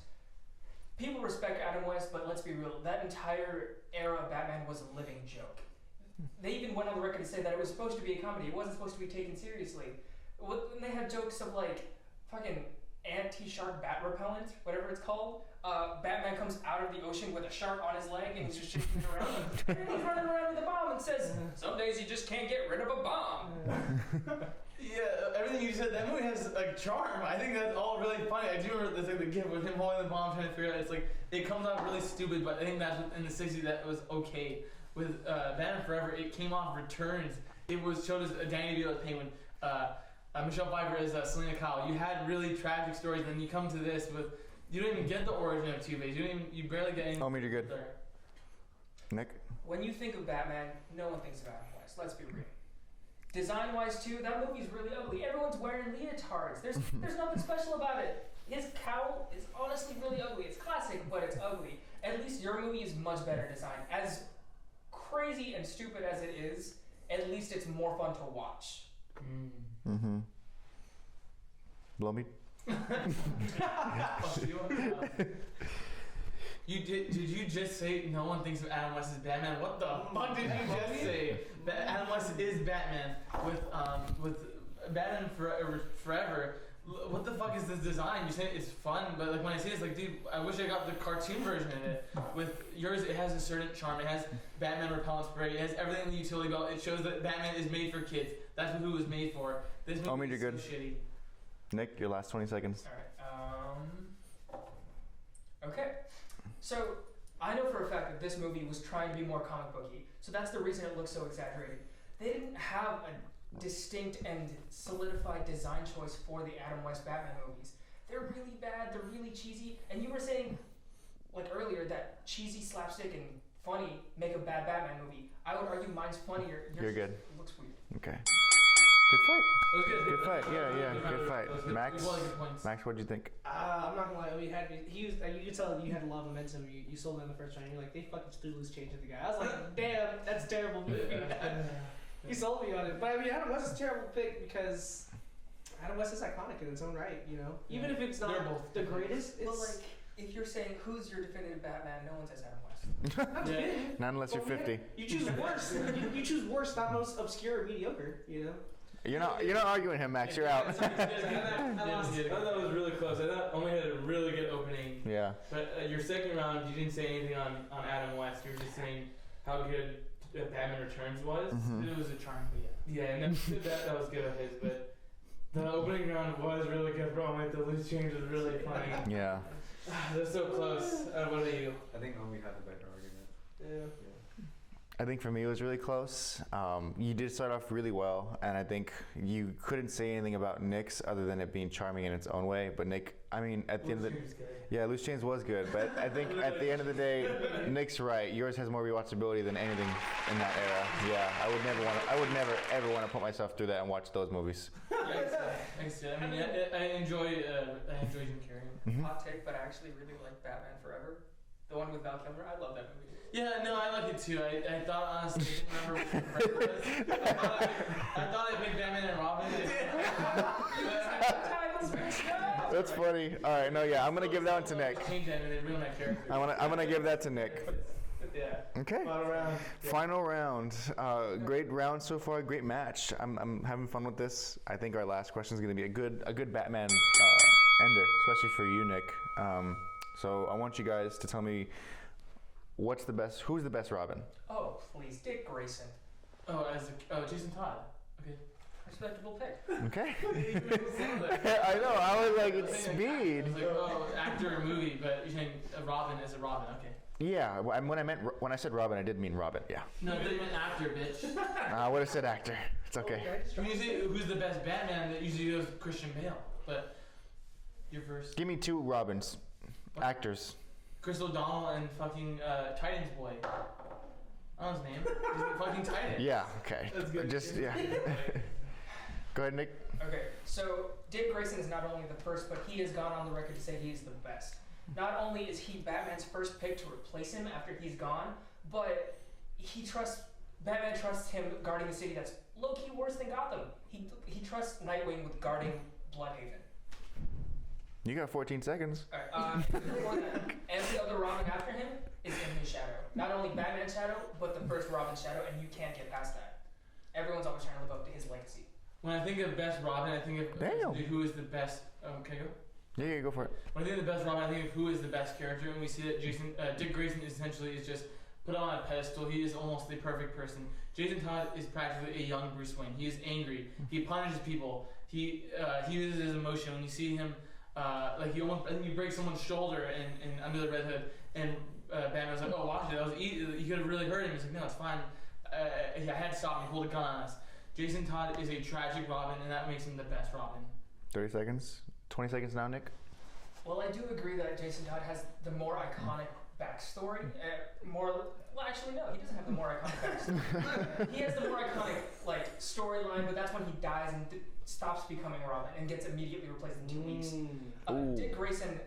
People respect Adam West, but let's be real. That entire era of Batman was a living joke. They even went on the record to say that it was supposed to be a comedy. It wasn't supposed to be taken seriously. When they had jokes of like fucking anti-shark bat repellent, whatever it's called. Batman comes out of the ocean with a shark on his leg and he's just shaking it around. And he's running around with a bomb and says, "Some days you just can't get rid of a bomb." Yeah, everything you said, that movie has a charm. I think that's all really funny. I do remember the gift with him holding the bomb, trying to figure out. It's like it comes off really stupid, but I think that's in the '60s that was okay. With Batman Forever, it came off Returns. It was showed as Danny DeVito as Penguin, Michelle Pfeiffer as Selena Kyle. You had really tragic stories, and then you come to this with you don't even get the origin of Two-Face. You barely get any. Omi, you're good. There. Nick? When you think of Batman, no one thinks of Adam West. Let's be real. Design-wise, too, that movie's really ugly. Everyone's wearing leotards. There's nothing special about it. His cowl is honestly really ugly. It's classic, but it's ugly. At least your movie is much better designed. As crazy and stupid as it is, at least it's more fun to watch. Mm-hmm. Blow me? Did you just say no one thinks of Adam West as Batman? What the fuck did you just say? That Adam West is Batman with Batman Forever. What the fuck is this design? You say it's fun, but like when I see this, like, dude, I wish I got the cartoon version of it. With yours, it has a certain charm. It has Batman repellent spray. It has everything in the utility belt. It shows that Batman is made for kids. That's who it was made for. This movie Omi, is you're so good. shitty. Nick, your last 20 seconds. Alright, okay. So, I know for a fact that this movie was trying to be more comic booky, so that's the reason it looks so exaggerated. They didn't have a distinct and solidified design choice for the Adam West Batman movies. They're really bad, they're really cheesy, and you were saying, like earlier, that cheesy slapstick and funny, make a bad Batman movie. I would argue mine's funnier. Yours You're good. Looks weird. Okay. Good fight. It was good. Good fight. Yeah, good fight. It was good. Max. Well, good points. Max, what'd you think? I'm not gonna lie. You could tell you had a lot of momentum. You sold it in the first round. You're like, they fucking threw loose change at the guy. I was like, damn, that's a terrible movie. You sold me on it. But I mean, Adam West is a terrible pick because Adam West is iconic in its own right. You know, even if it's not They're both the greatest, it's Well, like, if you're saying who's your definitive Batman, no one says Adam West. not Yeah. kidding. Not unless you're But 50. You choose worse. you choose worse, not most obscure or mediocre. You know. You're not arguing him, Max. You're out. I thought it was really close. I thought Omi had a really good opening. Yeah. But your second round, you didn't say anything on Adam West. You were just saying how good Batman Returns was. It was a charm, but yeah. Yeah, and that was good of his. But the opening round was really good for Omi. The loose change was really funny. Yeah. They're so close. What about you? I think Omi had the better argument. Yeah. I think for me it was really close. You did start off really well, and I think you couldn't say anything about Nick's other than it being charming in its own way. But Nick, I mean, at the end of the Loose Change was good, but I think at the end of the day, Nick's right. Yours has more rewatchability than anything in that era. Yeah, I would never ever want to put myself through that and watch those movies. Thanks. I mean, I enjoy Jim Carrey. Hot take, but I actually really like Batman Forever. The one with Val Kilmer. I love that movie. Yeah, no, I like it too. I thought honestly, I didn't remember what the first was. I thought I'd pick Batman and Robin. That's funny. All right, no, yeah, I'm gonna give that one to Nick. Change that and they ruin my character. I'm gonna give that to Nick. Yeah. Okay. Final round. Final round. Great round so far. Great match. I'm having fun with this. I think our last question is gonna be a good Batman ender, especially for you, Nick. So I want you guys to tell me who's the best Robin? Oh, please, Dick Grayson. Jason Todd. Okay. Respectable pick. Okay. I I know. I was like, it's speed. was like, actor or movie, but you're saying Robin is a Robin. Okay. Yeah. When I said Robin, I did mean Robin. Yeah. No, they meant actor, bitch. I would have said actor. It's okay. When you say who's the best Batman, that usually goes Christian Bale. But you're first. Give me two Robins, actors. Chris O'Donnell and fucking Titans boy. I don't know his name. He's the fucking Titan. Yeah. Okay. That's good. Just yeah. Go ahead, Nick. Okay, so Dick Grayson is not only the first, but he has gone on the record to say he's the best. Not only is he Batman's first pick to replace him after he's gone, but Batman trusts him guarding a city that's low-key worse than Gotham. He trusts Nightwing with guarding Bloodhaven. You got 14 seconds. Alright, before that, every other Robin after him is in his shadow. Not only Batman's shadow, but the first Robin's shadow, and you can't get past that. Everyone's always trying to live up to his legacy. When I think of best Robin, I think of who is the best. Can I go? Yeah, go for it. When I think of the best Robin, I think of who is the best character, and we see that Dick Grayson essentially is just put on a pedestal. He is almost the perfect person. Jason Todd is practically a young Bruce Wayne. He is angry. He punishes people. He uses his emotion. When you see him, I think he breaks someone's shoulder and under the Red Hood, and Batman was like, "Oh, watch it. That was easy. You could have really hurt him." He's like, "No, it's fine. I had to stop him. He pulled a gun on us." Jason Todd is a tragic Robin, and that makes him the best Robin. 30 seconds. 20 seconds now, Nick. Well, I do agree that Jason Todd has the more iconic backstory. Actually, no, he doesn't have the more iconic backstory. He has the more iconic storyline, but that's when he dies and stops becoming Robin and gets immediately replaced in 2 weeks. Dick Grayson,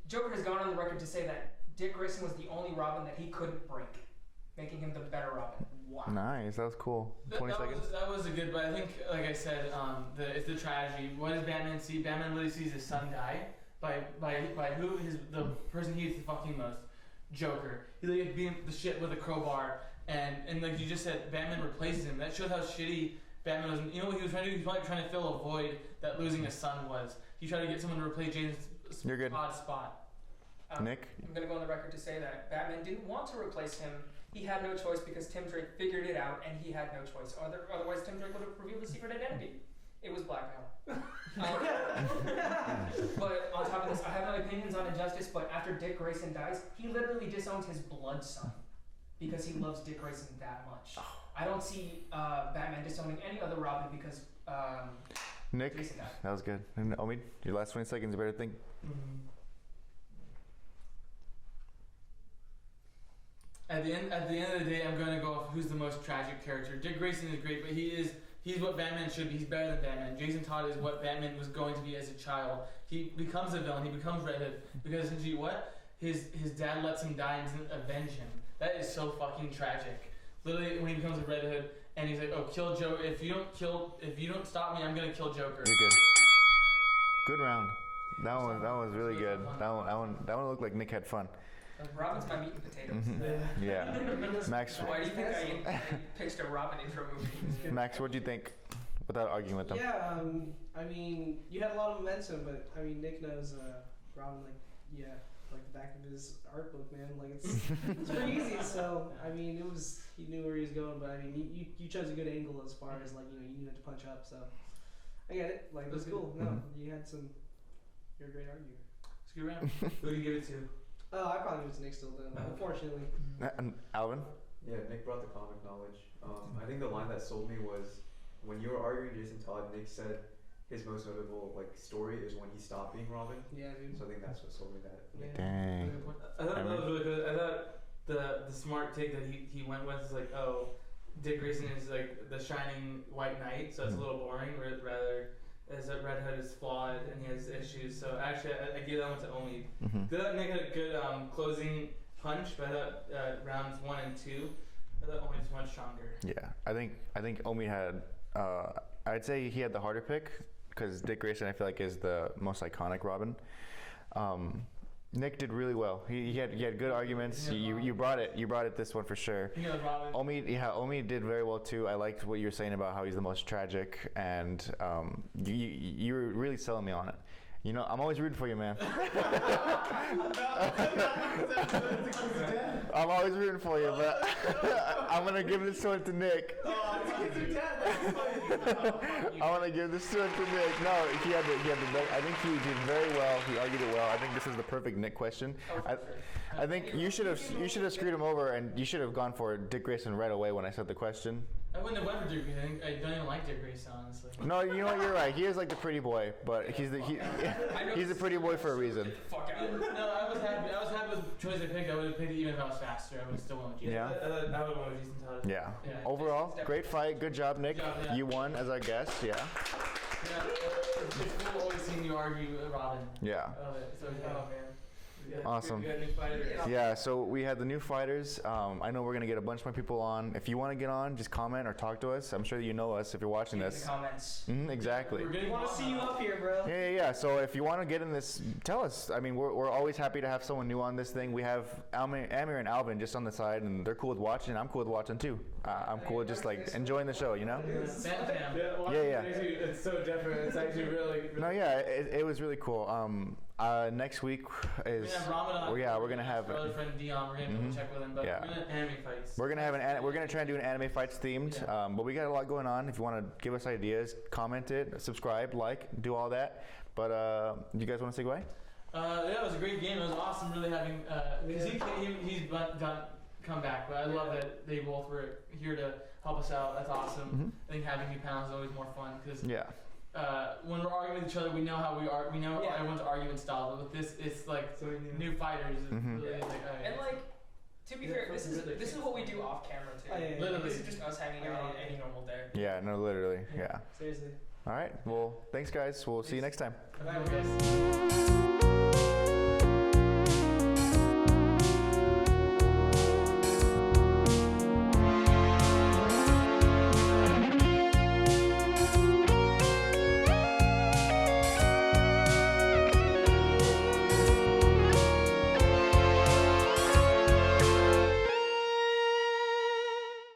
Joker has gone on the record to say that Dick Grayson was the only Robin that he couldn't break, making him the better Robin. Wow. Nice, that was cool. 20 seconds. That was a good, but I think, like I said, it's the tragedy. What does Batman see? Batman really sees his son die by the person he hates the fucking most, Joker. He like being the shit with a crowbar, and like you just said, Batman replaces him. That shows how shitty Batman was. You know what he was trying to do? He was probably trying to fill a void that losing a son was. He tried to get someone to replace James Todd's spot. Nick? I'm going to go on the record to say that Batman didn't want to replace him. He had no choice because Tim Drake figured it out, and he had no choice. Otherwise, Tim Drake would have revealed the secret identity. It was blackmail. But on top of this, I have my opinions on Injustice, but after Dick Grayson dies, he literally disowns his blood son because he loves Dick Grayson that much. I don't see Batman disowning any other Robin because Nick, Jason died. that was good. And Omid, your last 20 seconds, you better think. At the end of the day, I'm gonna go off who's the most tragic character. Dick Grayson is great, but he's what Batman should be. He's better than Batman. Jason Todd is what Batman was going to be as a child. He becomes a villain. He becomes Red Hood because essentially what his dad lets him die and doesn't avenge him. That is so fucking tragic. Literally, when he becomes a Red Hood and he's like, "Oh, kill Joker. If you don't stop me, I'm gonna kill Joker." You're good. Good round. That one was really good. That one looked like Nick had fun. Robin's my meat and potatoes. Mm-hmm. Yeah. Max, Why do you think I pitched a Robin intro movie? Max, what do you think? Without arguing with them. Yeah, I mean, you had a lot of momentum, but I mean, Nick knows Robin like the back of his art book, man. Like it's pretty easy. So I mean, he knew where he was going, but I mean, you chose a good angle as far as like you needed to punch up. So I get it. Like it was cool. No, you're a great arguer. It's a good round. Who do you give it to? Oh, I probably give it to Nick still, though. Unfortunately. Alvin? Yeah, Nick brought the comic knowledge. I think the line that sold me was when you were arguing Jason Todd, Nick said his most notable story is when he stopped being Robin. Yeah, dude. So I think that's what sold me that. Yeah. Dang. I thought that was really good. I thought the smart take that he went with is like, oh, Dick Grayson is like the shining white knight, so it's a little boring. Rather, as a Red Hood is flawed and he has issues. So actually, I give that one to Omid. I thought Nick had a good closing punch, but I thought rounds 1 and 2, I thought Omid was much stronger. Yeah, I think Omid had. I'd say he had the harder pick because Dick Grayson I feel like is the most iconic Robin. Nick did really well. He had good arguments. You brought it this one for sure. You know, Robin. Omid did very well too. I liked what you were saying about how he's the most tragic, and you were really selling me on it. You know, I'm always rooting for you, man. I'm always rooting for you, but I'm gonna give this one to Nick. I'm gonna give this one to Nick. No, he had the. I think he did very well. He argued it well. I think this is the perfect Nick question. I think you should have screwed him over, and you should have gone for Dick Grayson right away when I said the question. I wouldn't have went for Dick Grayson. I don't even like Dick Grayson, honestly. No, you know what? You're right. He is like the pretty boy, but he's a pretty boy for a reason. Fuck out. No, I was happy with the choice I picked. I would have picked it even if I was faster. I would have still went with Jason. Yeah. I would have went with Jason Todd. Yeah. Yeah. Overall, great fight. Good job, Nick. Good job, yeah. You won as our guest. Yeah. Yeah, it's cool always seeing you argue Robin. Yeah. I love it. So, oh, man. Yeah, Awesome. Good new fighter. Yeah, so we had the new fighters. I know we're going to get a bunch more people on. If you want to get on, just comment or talk to us. I'm sure you know us if you're watching In this. the comments. Exactly. We want to see you up here, bro. Yeah. So if you want to get in this, tell us. I mean, we're always happy to have someone new on this thing. We have Amir and Alvin just on the side, and they're cool with watching. I'm cool with watching too. I'm cool with just like enjoying the show, you know? Yeah. It's so different. It's actually really. No, yeah, it was really cool. Next week is we're gonna have our other friend Dion. We're gonna go check with him, but we're gonna anime fights. We're gonna try and do an anime fights themed. But we got a lot going on. If you want to give us ideas, comment it, subscribe, like, do all that. But you guys want to say goodbye? Yeah, it was a great game. It was awesome, really having because he's done come back. But I love that they both were here to help us out. That's awesome. I think having new panels is always more fun because when we're arguing with each other, we know how we are. We know everyone's argument style. But with this, it's like new fighters. Really like, and like, to be fair, this is what we do off camera too. Literally, this is just us hanging out on any normal day. Yeah, no, literally, yeah. Seriously. All right, well, thanks guys. We'll see you next time. Bye, guys.